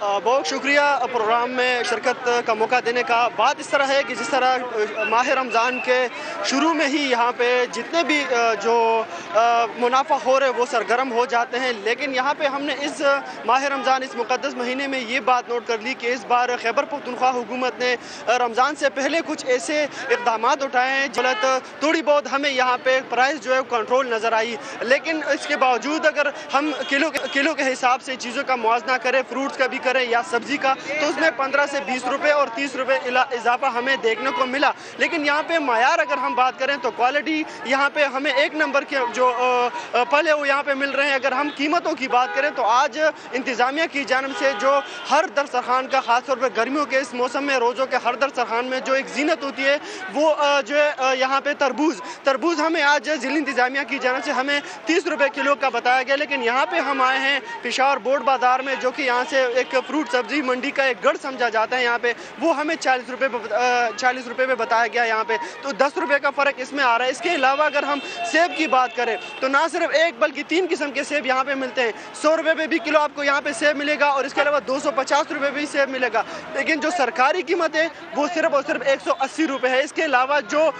بہت شکریہ پروگرام میں شرکت کا موقع دینے کا۔ بات اس طرح ہے کہ جس طرح ماہ رمضان کے شروع میں ہی یہاں پہ جتنے بھی جو منافع ہو رہے وہ سرگرم ہو جاتے ہیں، لیکن یہاں پہ ہم نے اس ماہ رمضان اس مقدس مہینے میں یہ بات نوٹ کر لی کہ اس بار خیبر پختونخوا حکومت نے رمضان سے پہلے کچھ ایسے اقدامات اٹھائے ہیں جو تھوڑی بہت ہمیں یہاں پہ پرائز جو ہے کنٹرول نظر آئی، لیکن اس کے باوجود اگر ہم کلو کے حساب سے چیزوں کا موازنہ کریں، فروٹس کا بھی کریں یا سبزی کا، تو اس میں 15 سے 20 روپے اور 30 روپے اضافہ ہمیں دیکھنے کو ملا۔ لیکن یہاں پہ معیار اگر ہم بات کریں تو کوالٹی یہاں پہ ہمیں ایک نمبر کے جو پھل ہے وہ یہاں پہ مل رہے ہیں۔ اگر ہم قیمتوں کی بات کریں تو آج انتظامیہ کی جانب سے جو ہر دسترخوان کا، خاص طور پہ گرمیوں کے اس موسم میں روزوں کے ہر دسترخوان میں جو ایک زینت ہوتی ہے وہ جو ہے یہاں پہ تربوز ہمیں آج ضلع انتظامیہ کی جانب سے ہمیں 30 روپے کلو کا بتایا گیا، لیکن یہاں پہ ہم آئے ہیں پشاور بورڈ بازار میں جو کہ یہاں سے ایک فروٹ سبزی منڈی کا ایک گڑھ سمجھا جاتا ہے، یہاں پہ وہ ہمیں 40 روپے پہ بتایا گیا یہاں پہ، تو 10 روپے کا فرق اس میں آ رہا ہے۔ اس کے علاوہ اگر ہم سیب کی بات کریں تو نہ صرف ایک بلکہ 3 قسم کے سیب یہاں پہ ملتے ہیں۔ 100 روپے پہ بھی کلو آپ کو یہاں پہ سیب ملے گا اور اس کے علاوہ 250 روپے بھی سیب ملے گا، لیکن جو سرکاری قیمت ہے وہ صرف اور صرف 180 روپے ہے۔ اس کے علاوہ جو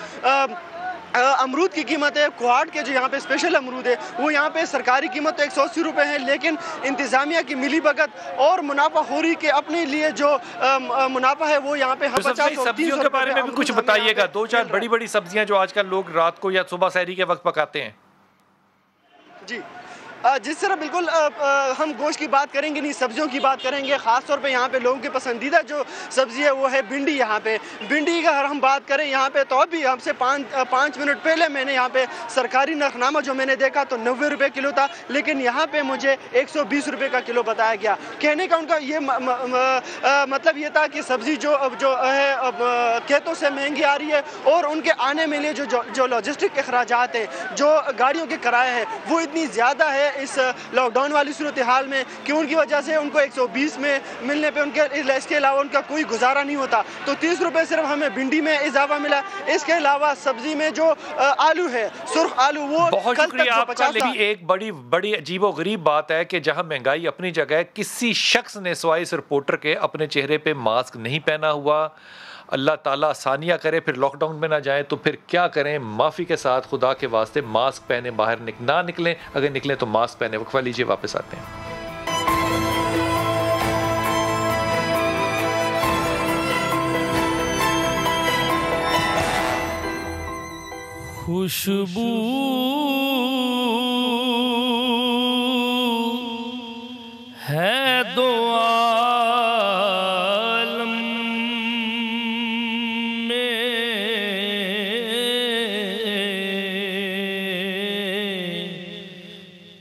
امرود کی قیمت ہے، کوہاٹ کے جو یہاں پہ اسپیشل امرود ہے وہ یہاں پہ سرکاری قیمت 180 روپے ہے، لیکن انتظامیہ کی ملی بھگت اور منافع خوری کے اپنے لیے جو منافع ہے وہ یہاں پہ 50 اور 300 سبزیوں کے بارے میں بھی کچھ بتائیے گا، 2-4 بڑی بڑی سبزیاں جو آج کل لوگ رات کو یا صبح سحری کے وقت پکاتے ہیں۔ جی جس طرح بالکل ہم گوشت کی بات کریں گے نہیں، سبزیوں کی بات کریں گے، خاص طور پہ یہاں پہ لوگوں کی پسندیدہ جو سبزی ہے وہ ہے بھنڈی۔ یہاں پہ بھنڈی کا اگر ہم بات کریں یہاں پہ تو ابھی ہم سے 5 منٹ پہلے میں نے یہاں پہ سرکاری نرخنامہ جو میں نے دیکھا تو 90 روپے کلو تھا، لیکن یہاں پہ مجھے 120 روپے کا کلو بتایا گیا۔ کہنے کا ان کا یہ مطلب یہ تھا کہ سبزی جو ہے کھیتوں سے مہنگی آ رہی ہے اور ان کے آنے میں لیے جو لاجسٹک اخراجات ہیں، جو گاڑیوں کے کرایہ ہے وہ اتنی زیادہ ہے اس لاک ڈاؤن والی صورتحال میں کہ ان کی وجہ سے ان کو 120 میں ملنے پہ اس کے علاوہ ان کا کوئی گزارا نہیں ہوتا، تو 30 روپے صرف ہمیں بھنڈی میں اضافہ ملا۔ اس کے علاوہ سبزی میں جو آلو ہے، سرخ آلو، وہ بہت شکریہ آپ کا۔ لیکن ایک بڑی عجیب و غریب بات ہے کہ جہاں مہنگائی اپنی جگہ ہے، کسی شخص نے سوائے اس رپورٹر کے اپنے چہرے پہ ماسک نہیں پہنا ہوا۔ اللہ تعالیٰ آسانیاں کرے، پھر لاک ڈاؤن میں نہ جائیں تو پھر کیا کریں؟ معافی کے ساتھ خدا کے واسطے ماسک پہنے، باہر نہ نکلیں، اگر نکلیں تو ماسک پہنے۔ وقفہ لیجیے، واپس آتے ہیں۔ خوشبو ہے دو عالم میں،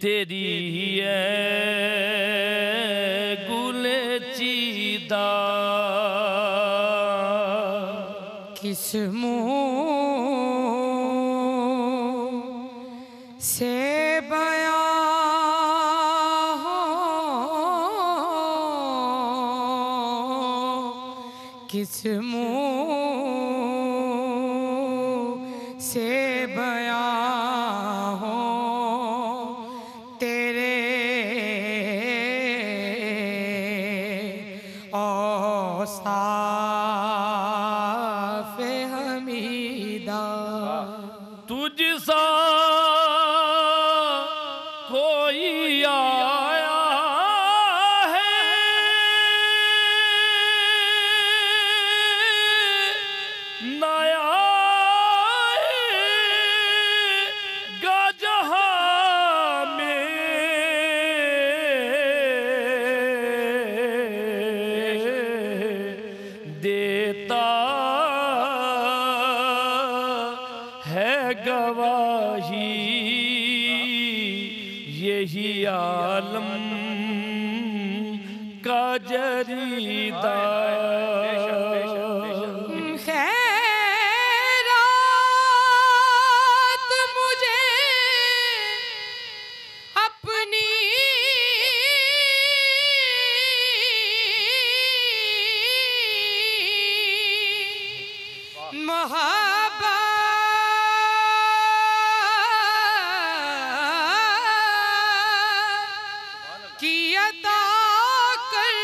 تیری ہی ہے گل چیدہ، کس منہ سے کس منہ سے بیان ہو تیرے اوصاف حمیدہ، تجھ سا کوئی آیا یہی عالم کا جریدہ، خیرات مجھے اپنی محبت کی عطا کر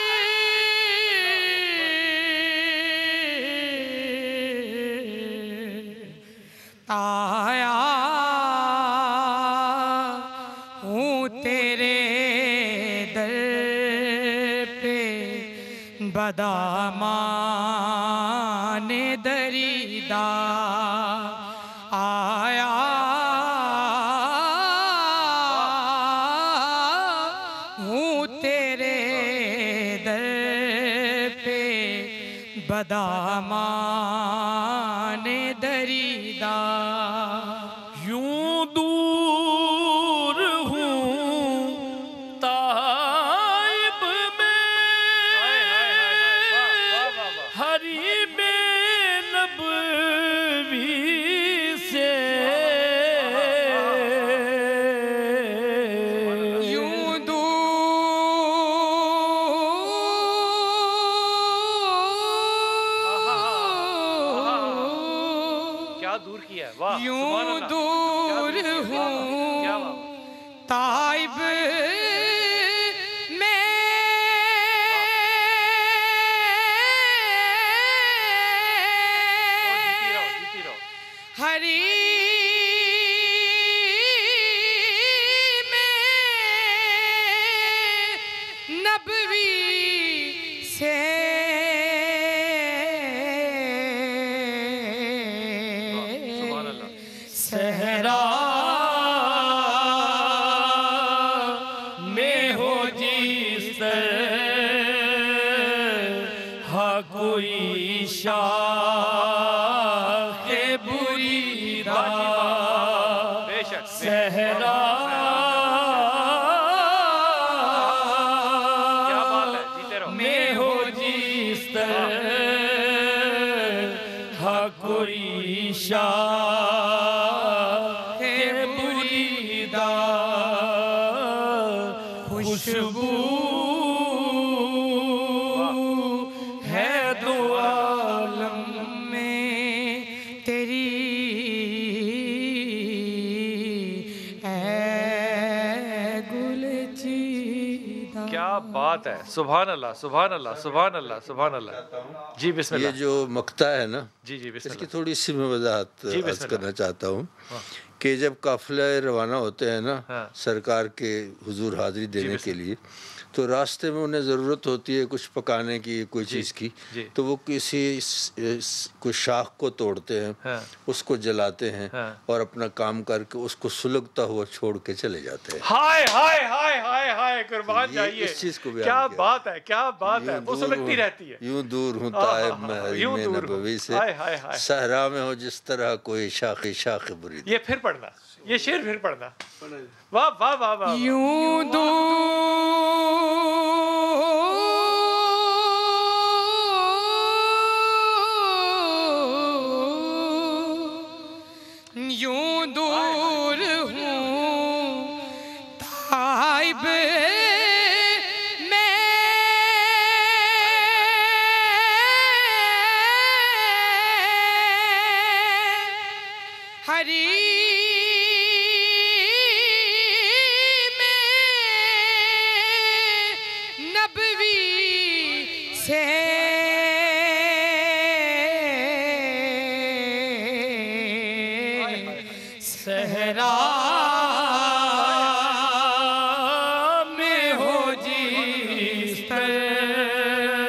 بدامان دریدہ آیا ہوں تیرے در پہ بدامان دریدہ یوں دور ہوں طائب میں حریم نبوی سے یوں کیا دور کیا ہے، واہ یوں دور ہوں طائب میں حریم نبوی سے صحرا میں ہو جس طرح کوئی شاخ بریدہ صحرا میں ہو جس طرح کوئی شاخ بریدہ خوشبو ہے دو عالم میں تیری اے گل چیدہ. کیا بات ہے، سبحان اللہ سبحان اللہ سبحان اللہ سبحان اللہ. جی بسم اللہ. یہ جو مقطع ہے نا، جی جی بسم اس کی اللہ. تھوڑی سی میں وضاحت عرض کرنا چاہتا ہوں کہ جب قافلہ روانہ ہوتے ہیں نا سرکار کے حضور حاضری دینے کے لیے، تو راستے میں انہیں ضرورت ہوتی ہے کچھ پکانے کی، کوئی چیز کی، تو وہ کسی کوئی شاخ کو توڑتے ہیں، اس کو جلاتے ہیں اور اپنا کام کر کے اس کو سلگتا ہوا چھوڑ کے چلے جاتے ہیں. ہائے ہائے ہائے ہائے ہائے قربان جائیے، اس چیز کو بیان کیا کیا. بات ہے کیا بات ہے، وہ سلگتی رہتی ہے. یوں دور ہوں طائب میں حریم نبوی سے، صحرا میں ہو جس طرح کوئی شاخ برید. یہ پھر پڑھنا، یہ شعر پھر پڑھنا. واہ واہ واہ واہ. یوں دور ہوں طائب میں حریم نبوی سے صحرا میں ہو جس طرح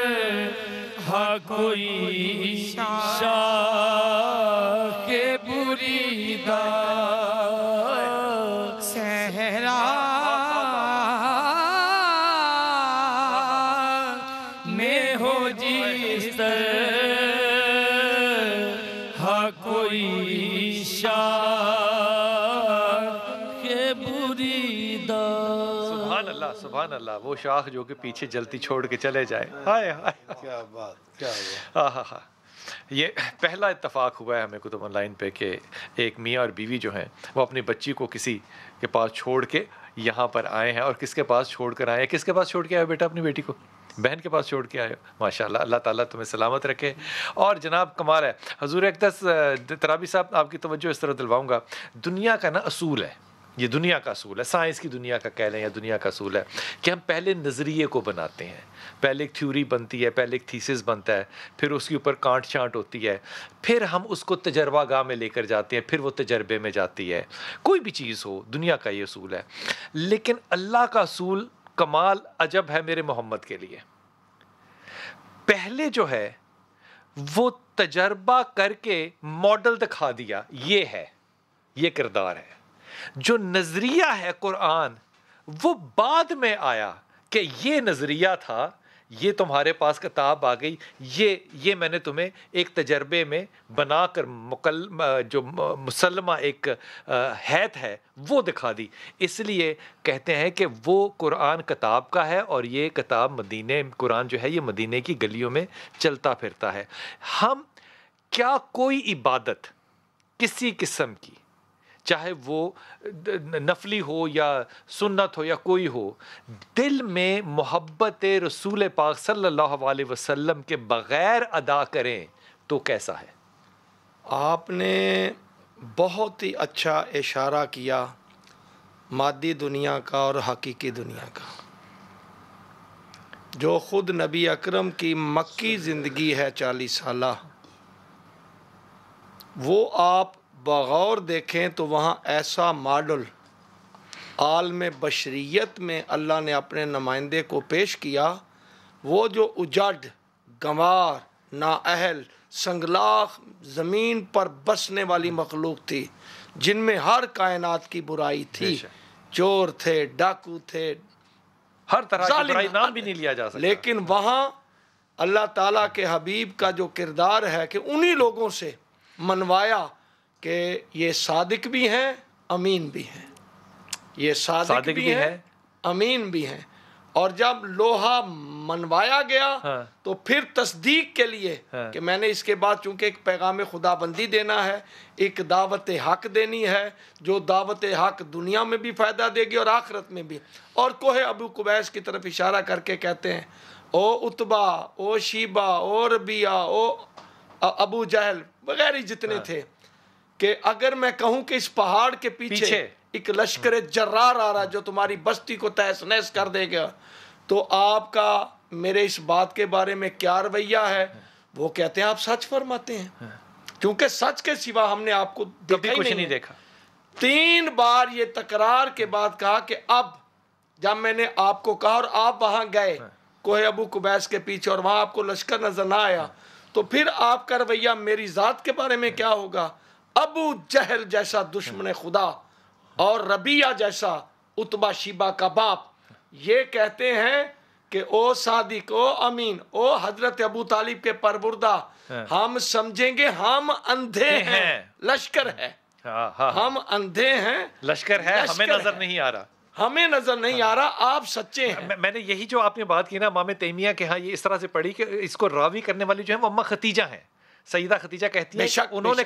کوئی شاخ بریدہ صحرا میں ہو جس طرح کوئی شاخ سبحان اللہ سبحان اللہ. وہ شاخ جو کہ پیچھے جلتی چھوڑ کے چلے جائے. ہائے ہائے کیا بات، کیا بات. ہاں ہاں ہاں. یہ پہلا اتفاق ہوا ہے ہمیں کتب آن لائن پہ کہ ایک میاں اور بیوی جو ہیں وہ اپنی بچی کو کسی کے پاس چھوڑ کے یہاں پر آئے ہیں. اور کس کے پاس چھوڑ کر آئے ہیں؟ کس کے پاس چھوڑ کے آئے بیٹا؟ اپنی بیٹی کو، بہن کے پاس چھوڑ کے آئے ہو. ماشاء اللہ، اللہ تعالیٰ تمہیں سلامت رکھے. اور جناب کمال ہے. حضور اقدس ترابی صاحب، آپ کی توجہ اس طرح دلواؤں گا، دنیا کا نا اصول ہے، یہ دنیا کا اصول ہے، سائنس کی دنیا کا کہہ لیں یا دنیا کا اصول ہے کہ ہم پہلے نظریے کو بناتے ہیں، پہلے ایک تھیوری بنتی ہے، پہلے ایک تھیسس بنتا ہے، پھر اس کے اوپر کانٹ چھانٹ ہوتی ہے، پھر ہم اس کو تجربہ گاہ میں لے کر جاتے ہیں، پھر وہ تجربے میں جاتی ہے. کوئی بھی چیز ہو، دنیا کا یہ اصول ہے. لیکن اللہ کا اصول کمال عجب ہے میرے محمد کے لیے. پہلے جو ہے وہ تجربہ کر کے ماڈل دکھا دیا، یہ ہے، یہ کردار ہے. جو نظریہ ہے قرآن وہ بعد میں آیا کہ یہ نظریہ تھا، یہ تمہارے پاس کتاب آ گئی، یہ میں نے تمہیں ایک تجربے میں بنا کر جو مسلمہ ایک حیت ہے وہ دکھا دی. اس لیے کہتے ہیں کہ وہ قرآن کتاب کا ہے اور یہ کتاب قرآن جو ہے یہ مدینے کی گلیوں میں چلتا پھرتا ہے. ہم کیا کوئی عبادت کسی قسم کی، چاہے وہ نفلی ہو یا سنت ہو یا کوئی ہو، دل میں محبت رسول پاک صلی اللہ علیہ وسلم کے بغیر ادا کریں تو کیسا ہے؟ آپ نے بہت ہی اچھا اشارہ کیا مادی دنیا کا اور حقیقی دنیا کا. جو خود نبی اکرم کی مکی زندگی ہے 40 سالہ، وہ آپ بغور دیکھیں تو وہاں ایسا ماڈل عالم بشریت میں اللہ نے اپنے نمائندے کو پیش کیا. وہ جو اجڑ، گنوار، نااہل، سنگلاخ زمین پر بسنے والی مخلوق تھی، جن میں ہر کائنات کی برائی تھی، چور تھے، ڈاکو تھے، ہر طرح کی برائی، نام بھی نہیں لیا جا سکتا. لیکن وہاں اللہ تعالیٰ کے حبیب کا جو کردار ہے کہ انہی لوگوں سے منوایا کہ یہ صادق بھی ہیں، امین بھی ہیں، یہ صادق بھی ہیں، امین بھی ہیں. اور جب لوہا منوایا گیا تو پھر تصدیق کے لیے کہ میں نے اس کے بعد چونکہ ایک پیغام خدا بندی دینا ہے، ایک دعوت حق دینی ہے، جو دعوت حق دنیا میں بھی فائدہ دے گی اور آخرت میں بھی. اور کوہ ابو قبیس کی طرف اشارہ کر کے کہتے ہیں، او اتبا، او شیبہ، او ربیہ، او ابو جہل وغیرہ جتنے تھے، کہ اگر میں کہوں کہ اس پہاڑ کے پیچھے ایک لشکر جرار آ رہا جو تمہاری بستی کو تہس نہس کر دے گا، تو آپ کا میرے اس بات کے بارے میں کیا رویہ ہے؟ وہ کہتے ہیں آپ سچ فرماتے ہیں، کیونکہ سچ کے سوا ہم نے آپ کو دیکھا ہی نہیں دیکھا. 3 بار یہ تکرار کے بعد کہا کہ اب جب میں نے آپ کو کہا اور آپ وہاں گئے کوہ ابو قبیس کے پیچھے اور وہاں آپ کو لشکر نظر نہ آیا، تو پھر آپ کا رویہ میری ذات کے بارے میں کیا ہوگا؟ ابو جہل جیسا دشمن خدا اور ربیہ جیسا اتبا شیبہ کا باپ یہ کہتے ہیں کہ او صادق، او امین، او حضرت ابو طالب کے پروردہ، ہم سمجھیں گے ہم اندھے ہیں، لشکر ہے، ہم اندھے ہیں، لشکر ہے، ہمیں نظر نہیں آ رہا، ہمیں نظر نہیں آ رہا، آپ سچے ہیں. میں نے یہی جو آپ نے بات کی نا امام تیمیہ کے ہاں، یہ اس طرح سے پڑھی کہ اس کو راوی کرنے والی جو ہے وہ اماں ختیجہ ہیں، سیدہ ختیجہ کہتی ہیں، انہوں نے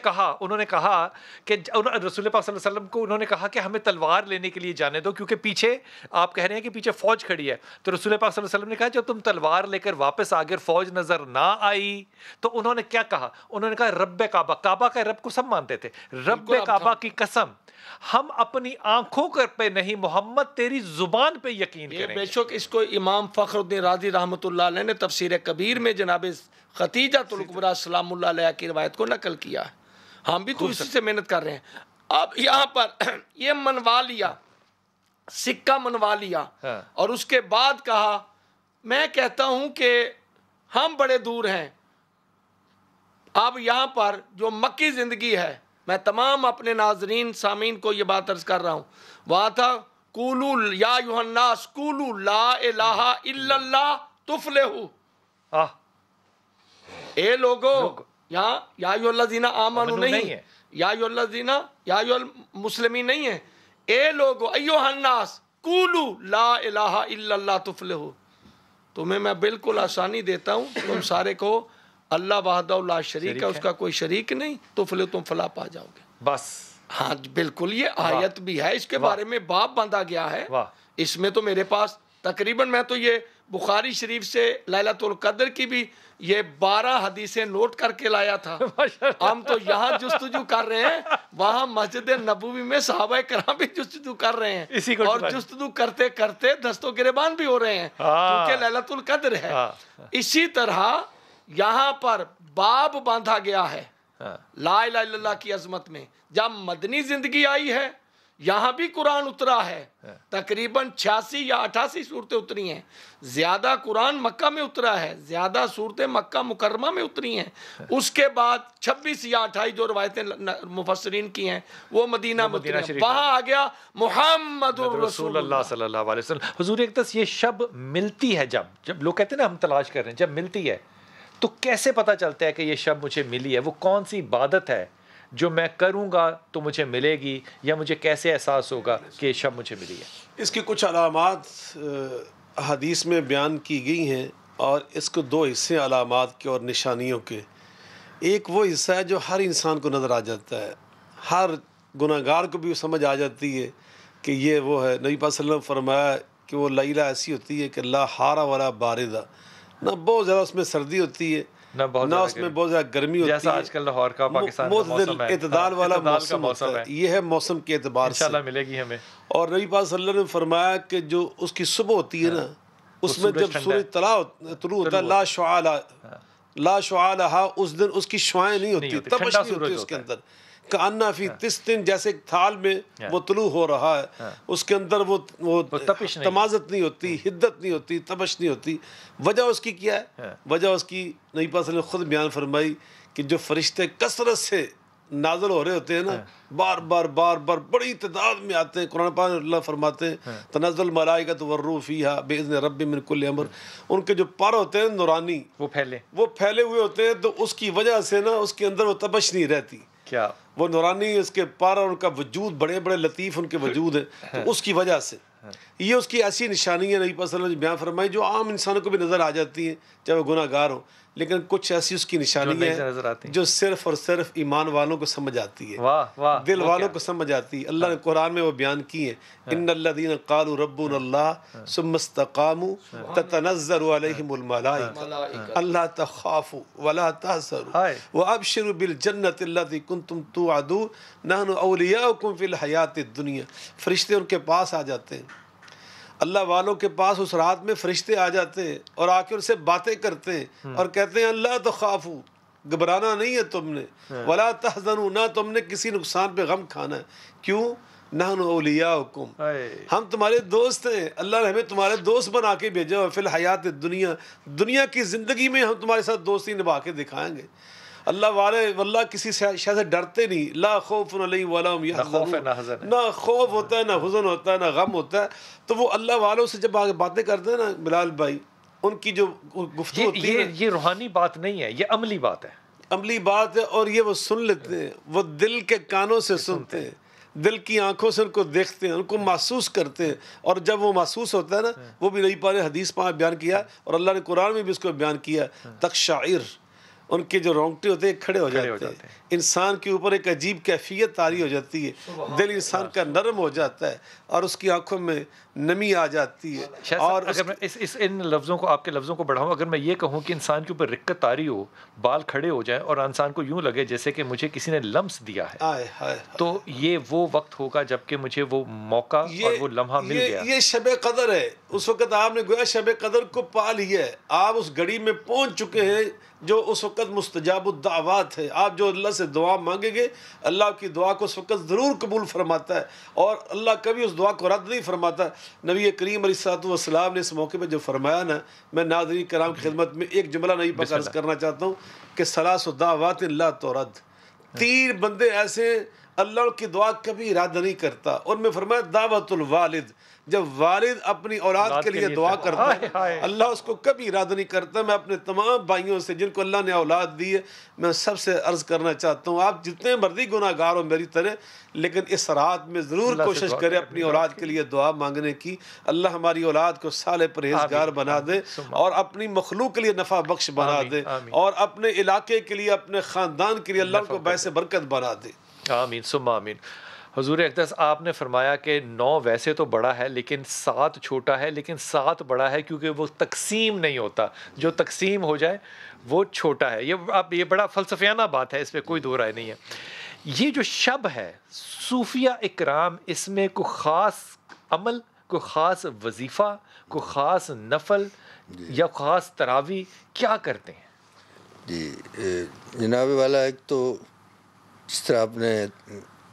کہا کہ رسول پاک صلی اللہ علیہ وسلم کو انہوں نے کہا کہ ہمیں تلوار لینے کے لیے جانے دو، کیونکہ پیچھے آپ کہہ رہے ہیں کہ پیچھے فوج کھڑی ہے. تو رسول پاک صلی اللہ علیہ وسلم نے کہا جب تم تلوار لے کر واپس آ گئے فوج نظر نہ آئی، تو انہوں نے کیا کہا؟ انہوں نے کہا رب کعبہ، کعبہ کا رب کو سب مانتے تھے، رب کعبہ کی قسم ہم اپنی آنکھوں پہ نہیں محمد تیری زبان پہ یقین کریں. بے شک اس کو امام فخر الدین رازی رحمۃ اللہ علیہ نے تفسیر کبیر میں جناب ختیجہ الکبریٰ سلام اللہ علیہ کی روایت کو نقل کیا ہے. ہم بھی تو اسی سے محنت کر رہے ہیں. اب یہاں پر یہ منوا لیا، سکہ منوا لیا، اور اس کے بعد کہا میں کہتا ہوں کہ ہم بڑے دور ہیں. اب یہاں پر جو مکی زندگی ہے، میں تمام اپنے ناظرین سامعین کو یہ بات عرض کر رہا ہوں، وہاں تھا قولوا یا ایھا الناس قولوا لا الہ الا اللہ تفلحوا. اے لوگو، یہاں یا ایھا الذین آمنوا نہیں ہے، یا ایھا الذین یا ایھا المسلمین نہیں ہے، اے لوگو ایھا الناس قولوا لا الہ الا اللہ تفلحوا. تمہیں میں بالکل آسانی دیتا ہوں، تم سارے کو اللہ وحدہ لا شریک ہے، اس کا کوئی شریک نہیں، تم فلاح پا جاؤ گے. بس ہاں بالکل، یہ آیت بھی ہے، اس کے بارے میں باب باندھا گیا ہے. اس میں تو میرے پاس تقریباً میں تو یہ بخاری شریف سے لیلۃ القدر کی بھی یہ 12 حدیثیں نوٹ کر کے لایا تھا. ہم تو یہاں جستجو کر رہے ہیں، وہاں مسجد نبوی میں صحابہ کرام بھی جستجو کر رہے ہیں، اور جستجو کرتے کرتے دست و گریبان بھی ہو رہے ہیں، کیونکہ لیلۃ القدر ہے. اسی طرح یہاں پر باب باندھا گیا ہے لا الہ الا اللہ کی عظمت میں. جب مدنی زندگی آئی ہے، یہاں بھی قرآن اترا ہے، تقریباً 86 یا 88 صورتیں اتری ہیں. زیادہ قرآن مکہ میں اترا ہے، زیادہ صورتیں مکہ مکرمہ میں اتری ہیں. اس کے بعد 26 یا 28 جو روایتیں مفسرین کی ہیں وہ مدینہ شریف، وہاں آ گیا محمد رسول اللہ صلی اللہ علیہ وسلم. حضور اقدس یہ شب ملتی ہے، جب لوگ کہتے ہیں نا ہم تلاش کر رہے ہیں، جب ملتی ہے تو کیسے پتہ چلتا ہے کہ یہ شب مجھے ملی ہے؟ وہ کون سی عبادت ہے جو میں کروں گا تو مجھے ملے گی، یا مجھے کیسے احساس ہوگا کہ یہ شب مجھے ملی ہے؟ اس کی کچھ علامات حدیث میں بیان کی گئی ہیں، اور اس کو دو حصے علامات کے اور نشانیوں کے. ایک وہ حصہ ہے جو ہر انسان کو نظر آ جاتا ہے، ہر گناہ گار کو بھی سمجھ آ جاتی ہے کہ یہ وہ ہے. نبی پاک صلی اللہ علیہ وسلم فرمایا کہ وہ لیلہ ایسی ہوتی ہے کہ لا حارہ ولا باردہ، نہ بہت زیادہ اس میں سردی ہوتی ہے نہ اس میں بہت زیادہ گرمی ہوتی ہے، جیسا آج کل لاہور کا پاکستان کا موسم ہے، اعتدال والا موسم ہے. یہ ہے موسم کے اعتبار سے، انشاءاللہ ملے گی ہمیں. اور نبی پاک صلی اللہ علیہ وسلم نے فرمایا کہ جو اس کی صبح ہوتی ہے نا، اس میں جب سورج طلوع ہوتا ہے، لا شعاع لہا، اس دن اس کی شعائیں نہیں ہوتی، تپش نہیں ہوتی اس کے اندر. کأنہ فی تسن، جیسے ایک تھال میں وہ طلوع ہو رہا ہے، اس کے اندر وہ تمازت نہیں ہوتی، حدت نہیں ہوتی، تپش نہیں ہوتی. وجہ اس کی کیا ہے؟ وجہ اس کی نبی پاک صلی اللہ علیہ وسلم خود بیان فرمائی کہ جو فرشتے کثرت سے نازل ہو رہے ہوتے ہیں نا، بار بار بار بار بڑی تعداد میں آتے ہیں. قرآن پاک اللہ فرماتے ہیں تنزل الملائکۃ والروح فیہا بإذن رب من کل امر. ان کے جو پر ہوتے ہیں نورانی، وہ پھیلے ہوئے ہوتے ہیں، تو اس کی وجہ سے نا اس کے اندر وہ تپش نہیں رہتی. کیا وہ نورانی اس کے پر اور ان کا وجود بڑے بڑے لطیف ان کے وجود ہے، تو اس کی وجہ سے یہ اس کی ایسی نشانی ہے نبی صلی اللہ علیہ وسلم بیان فرمائی جو عام انسانوں کو بھی نظر آ جاتی ہیں چاہے وہ گناہ گار ہوں، لیکن کچھ ایسی اس کی نشانی ہے جو صرف اور صرف ایمان والوں کو سمجھ آتی ہے، دل والوں کو سمجھ آتی ہے. اللہ نے قرآن میں وہ بیان کی ہے، ان الذین قالوا ربنا اللہ ثم استقاموا تتنزل علیہم الملائکۃ الا تخافوا ولا تحزنوا وابشروا بالجنۃ التي کنتم توعدون نحن اولیاؤکم فی الحیاۃ الدنیا. فرشتے ان کے پاس آ جاتے ہیں، اللہ والوں کے پاس اس رات میں فرشتے آ جاتے ہیں اور آ کے ان سے باتیں کرتے ہیں اور کہتے ہیں اللہ تخافوا، گھبرانا نہیں ہے تم نے، ولا تحزنوا، نہ تم نے کسی نقصان پہ غم کھانا ہے. کیوں؟ نحن اولیاؤکم، ہم تمہارے دوست ہیں، اللہ نے ہمیں تمہارے دوست بنا کے بھیجا ہے. فی الحیات الدنیا، دنیا کی زندگی میں ہم تمہارے ساتھ دوستی نبھا کے دکھائیں گے. اللہ والے واللہ کسی شے سے ڈرتے نہیں. لا خوف علیہم ولا هم يحزنون، نہ خوف ہوتا ہے، نہ حزن ہوتا ہے، نہ غم ہوتا ہے. تو وہ اللہ والوں سے جب آگے باتیں کرتے ہیں نا بلال بھائی، ان کی جو گفتگو ہوتی ہے، یہ روحانی بات نہیں ہے، یہ عملی بات ہے، عملی بات ہے. اور یہ وہ سن لیتے ہیں، وہ دل کے کانوں سے سنتے ہیں، دل کی آنکھوں سے ان کو دیکھتے ہیں، ان کو محسوس کرتے ہیں. اور جب وہ محسوس ہوتا ہے نا، وہ بھی نبی پاک نے حدیث پاک بیان کیا اور اللہ نے قرآن میں بھی اس کو بیان کیا، تقشعر، ان کے جو رونگٹے ہوتے ہیں کھڑے ہو جاتے ہیں. انسان کے اوپر ایک عجیب کیفیت طاری ہو جاتی ہے، دل انسان کا نرم ہو جاتا ہے اور اس کی آنکھوں میں نمی آ جاتی ہے. اور اگر میں ان لفظوں کو، آپ کے لفظوں کو بڑھاؤں، اگر میں یہ کہوں کہ انسان کے اوپر رکت طاری ہو، بال کھڑے ہو جائیں اور انسان کو یوں لگے جیسے کہ مجھے کسی نے لمس دیا ہے، تو یہ وہ وقت ہوگا جب کہ مجھے وہ موقع اور وہ لمحہ مل گیا. یہ شب قدر ہے. اس وقت آپ نے گویا شب قدر کو پا لیا ہے، آپ اس گھڑی میں پہنچ چکے ہیں جو اس وقت مستجاب الدعوات ہے. آپ جو اللہ سے دعا مانگیں گے، اللہ کی دعا کو اس وقت ضرور قبول فرماتا ہے، اور اللہ کبھی اس دعا کو رد نہیں فرماتا. نبی کریم علیہ الصلوۃ والسلام نے اس موقع پہ جو فرمایا نا، میں ناظرین کرام کی خدمت میں ایک جملہ نہیں پر عرض کرنا چاہتا ہوں کہ ثلاث دعوات لا ترد. 3 بندے ایسے اللہ کی دعا کبھی رد نہیں کرتا. ان میں فرمایا دعوت الوالد، جب والد اپنی اولاد کے لیے دعا کرتا ہے اللہ اس کو کبھی رد نہیں کرتا. میں اپنے تمام بھائیوں سے جن کو اللہ نے اولاد دی ہے، میں سب سے عرض کرنا چاہتا ہوں، آپ جتنے مرضی گناہ گار ہو میری طرح، لیکن اس رات میں ضرور کوشش کریں اپنی اولاد کے لیے دعا مانگنے کی. اللہ ہماری اولاد کو صالح پرہیزگار بنا دے اور اپنی مخلوق کے لیے نفع بخش بنا دے، اور اپنے علاقے کے لیے، اپنے خاندان کے لیے اللہ کو باعث برکت بنا دے. آمین ثم آمین. حضور اقدس آپ نے فرمایا کہ 9 ویسے تو بڑا ہے لیکن 7 چھوٹا ہے، لیکن 7 بڑا ہے کیونکہ وہ تقسیم نہیں ہوتا. جو تقسیم ہو جائے وہ چھوٹا ہے. یہ بڑا فلسفیانہ بات ہے، اس پہ کوئی دو رائے نہیں ہے. یہ جو شب ہے، صوفیہ اکرام اس میں کوئی خاص عمل، کوئی خاص وظیفہ، کوئی خاص نفل یا خاص تراویح کیا کرتے ہیں؟ جی جناب والا، ایک تو جس طرح آپ نے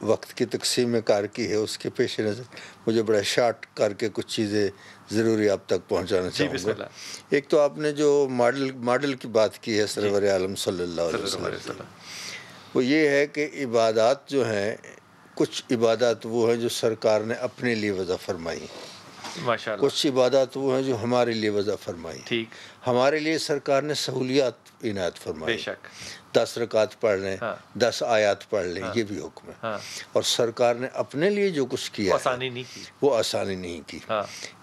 وقت کی تقسیم کار کی ہے اس کے پیش نظر مجھے بڑا شارٹ کر کے کچھ چیزیں ضروری آپ تک پہنچانا چاہوں گا. ایک تو آپ نے جو ماڈل کی بات کی ہے سرور عالم صلی اللہ علیہ وسلم، وہ یہ ہے کہ عبادات جو ہیں، کچھ عبادات وہ ہیں جو سرکار نے اپنے لیے وضع فرمائی، کچھ عبادات وہ ہیں جو ہمارے لیے وضع فرمائی. ہمارے لیے سرکار نے سہولیات عنایت فرمائی، 10 رکعت پڑھ لیں، 10 آیات پڑھ لیں، یہ بھی حکم ہے. اور سرکار نے اپنے لیے جو کچھ کیا وہ آسانی نہیں کی.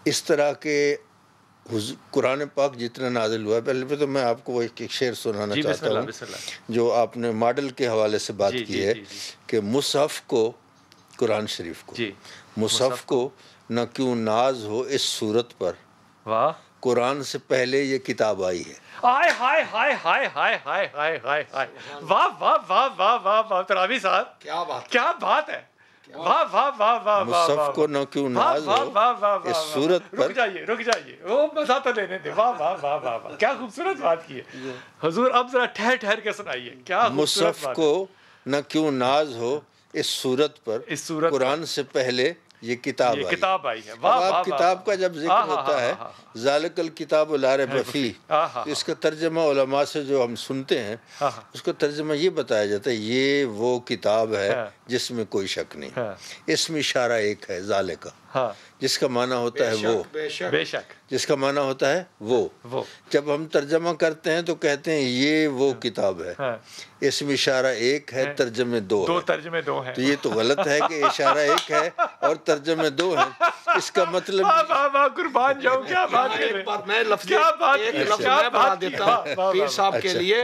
اس طرح کے قرآن پاک جتنا نازل ہوا ہے، پہلے تو میں آپ کو وہ ایک شعر سنانا چاہتا ہوں جو آپ نے ماڈل کے حوالے سے بات کی ہے کہ مصحف کو، قرآن شریف کو، مصحف کو نہ کیوں ناز ہو اس صورت پر، قرآن سے پہلے یہ کتاب آئی ہے. ہائے ہائے ہائے ہائے ہائے ہائے ہائے ہائے ہائے، واہ واہ واہ واہ واہ واہ تراوی صاحب، کیا بات ہے، واہ واہ واہ واہ. مصحف کو نہ کیوں ناز ہو اس صورت پر. رک جائیے وہ مزہ تو لینے دے. واہ واہ واہ واہ واہ، کیا خوبصورت بات کی ہے حضور. اب ذرا ٹھہر ٹھہر کے سنائیے. کیا مصحف کو نہ کیوں ناز ہو اس صورت پر، قرآن سے پہلے یہ کتاب آئی ہے. اب کتاب کا جب ذکر ہوتا ہے ذالک الکتاب لا ریب فیہ، اس کا ترجمہ علماء سے جو ہم سنتے ہیں اس کا ترجمہ یہ بتایا جاتا ہے یہ وہ کتاب ہے جس میں کوئی شک نہیں. اس میں اشارہ ایک ہے ذالک، جس کا معنی ہوتا ہے وہ، بے شک، جس کا معنی ہوتا ہے وہ. جب ہم ترجمہ کرتے ہیں تو کہتے ہیں یہ وہ کتاب ہے، اس میں اشارہ ایک ہے، ترجمے دو ہیں. تو یہ تو غلط ہے کہ اشارہ ایک ہے اور ترجمے دو ہیں. اس کا مطلب قربان جاؤں، کیا بات میں لفظ بڑھا دیتا ہوں پیر صاحب کے لیے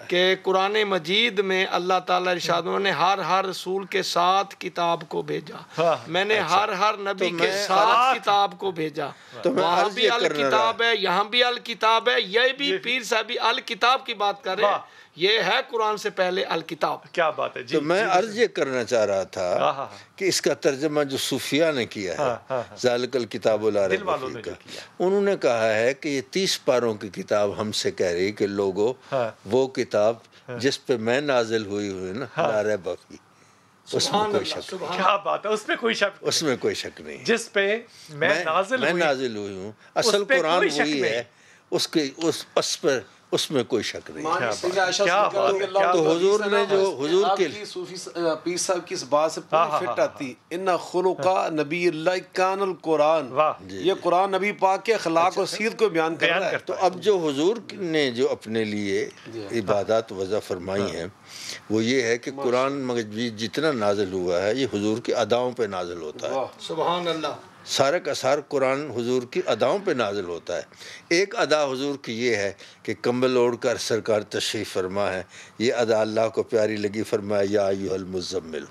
کہ قرآن مجید میں اللہ تعالیٰ ارشاد نے ہر رسول کے ساتھ کتاب کو بھیجا. میں نے ہر نبی کے ساتھ کتاب کو بھیجا. وہاں بھی الکتاب ہے، یہاں بھی الکتاب ہے. یہ بھی پیر صاحب الکتاب کی بات کر رہے ہیں. یہ ہے قرآن سے پہلے الکتاب. کیا بات ہے. تو میں عرض یہ کرنا چاہ رہا تھا کہ اس کا ترجمہ جو صوفیاء نے کیا ہے ذالک الکتاب لا ریب فیہ کا، انہوں نے کہا ہے کہ یہ 30 پاروں کی کتاب ہم سے کہہ رہی کہ لوگوں وہ کتاب جس پہ میں نازل ہوئی نا لا ریب فیہ، اس میں کوئی شک نہیں. کیا بات ہے، اس میں کوئی شک، اس میں کوئی شک نہیں. جس پہ میں نازل ہوئی ہوں، اصل قرآن وہی ہے، اس پر اس میں کوئی شک نہیں. تو حضور نے جو حضور کے پیر صاحب کی اس بات سے پوری فٹ آتی ان خلق نبی اللہ کان القرآن، یہ قرآن نبی پاک کے اخلاق اور سیرت کو بیان کر رہا ہے. تو اب جو حضور نے جو اپنے لیے عبادات وضع فرمائی ہیں وہ یہ ہے کہ قرآن مجید جتنا نازل ہوا ہے یہ حضور کی اداؤں پہ نازل ہوتا ہے. سبحان اللہ. سارے کا سار قرآن حضور کی اداؤں پہ نازل ہوتا ہے. ایک ادا حضور کی یہ ہے کہ کمبل اوڑھ کر سرکار تشریف فرما ہے، یہ ادا اللہ کو پیاری لگی، فرمایا یا ایھا المزمل.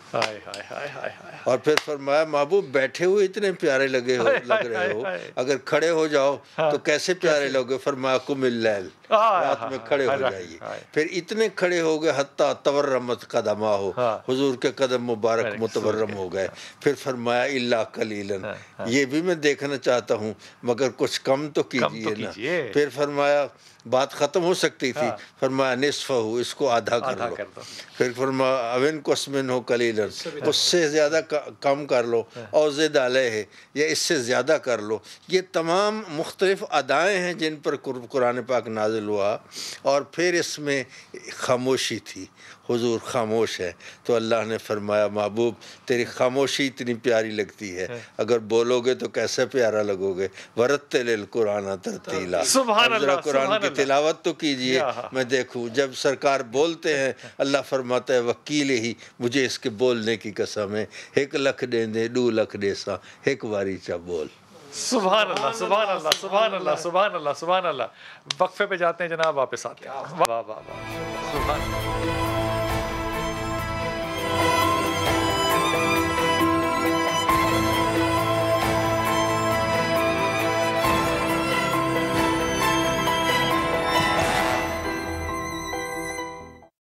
اور پھر فرمایا محبوب بیٹھے ہوئے اتنے پیارے لگ رہے ہو، اگر کھڑے ہو جاؤ تو کیسے پیارے لگے. فرمایا قم اللیل، رات میں کھڑے ہو جائیے. پھر اتنے کھڑے ہو گئے حتیٰ تورمت قدمہ ہو، حضور کے قدم مبارک متورم ہو گئے. پھر فرمایا الا قلیلا، یہ بھی میں دیکھنا چاہتا ہوں مگر کچھ کم تو کیجئے نا. پھر فرمایا بات ختم ہو سکتی تھی، فرمایا نصف ہو، اس کو آدھا کر لو. پھر فرمایا اوین قسمن ہو قلیلا، اس سے زیادہ کم کر لو، اور زد علیہ، یا اس سے زیادہ کر لو. یہ تمام مختلف ادائیں ہیں جن پر قرآن پاک نازل ہوا. اور پھر اس میں خاموشی تھی، حضور خاموش ہے. تو اللہ نے فرمایا محبوب تیری خاموشی اتنی پیاری لگتی ہے، اگر بولو گے تو کیسے پیارا لگو گے. ورتل القرآن ترتیلا، ذرا قرآن کی تلاوت تو کیجئے میں دیکھوں. جب سرکار بولتے ہیں اللہ فرماتا ہے وکیل ہی مجھے اس کے بولنے کی قسم ہے، 1 لکھ دیں دے 2 لکھ دے سا 1 واری چا بول. سبحان اللہ سبحان اللہ سبحان اللہ سبحان اللہ سبحان اللہ. وقفے پہ جاتے ہیں جناب، واپس آتے ہیں. واہ واہ واہ، سبحان اللہ.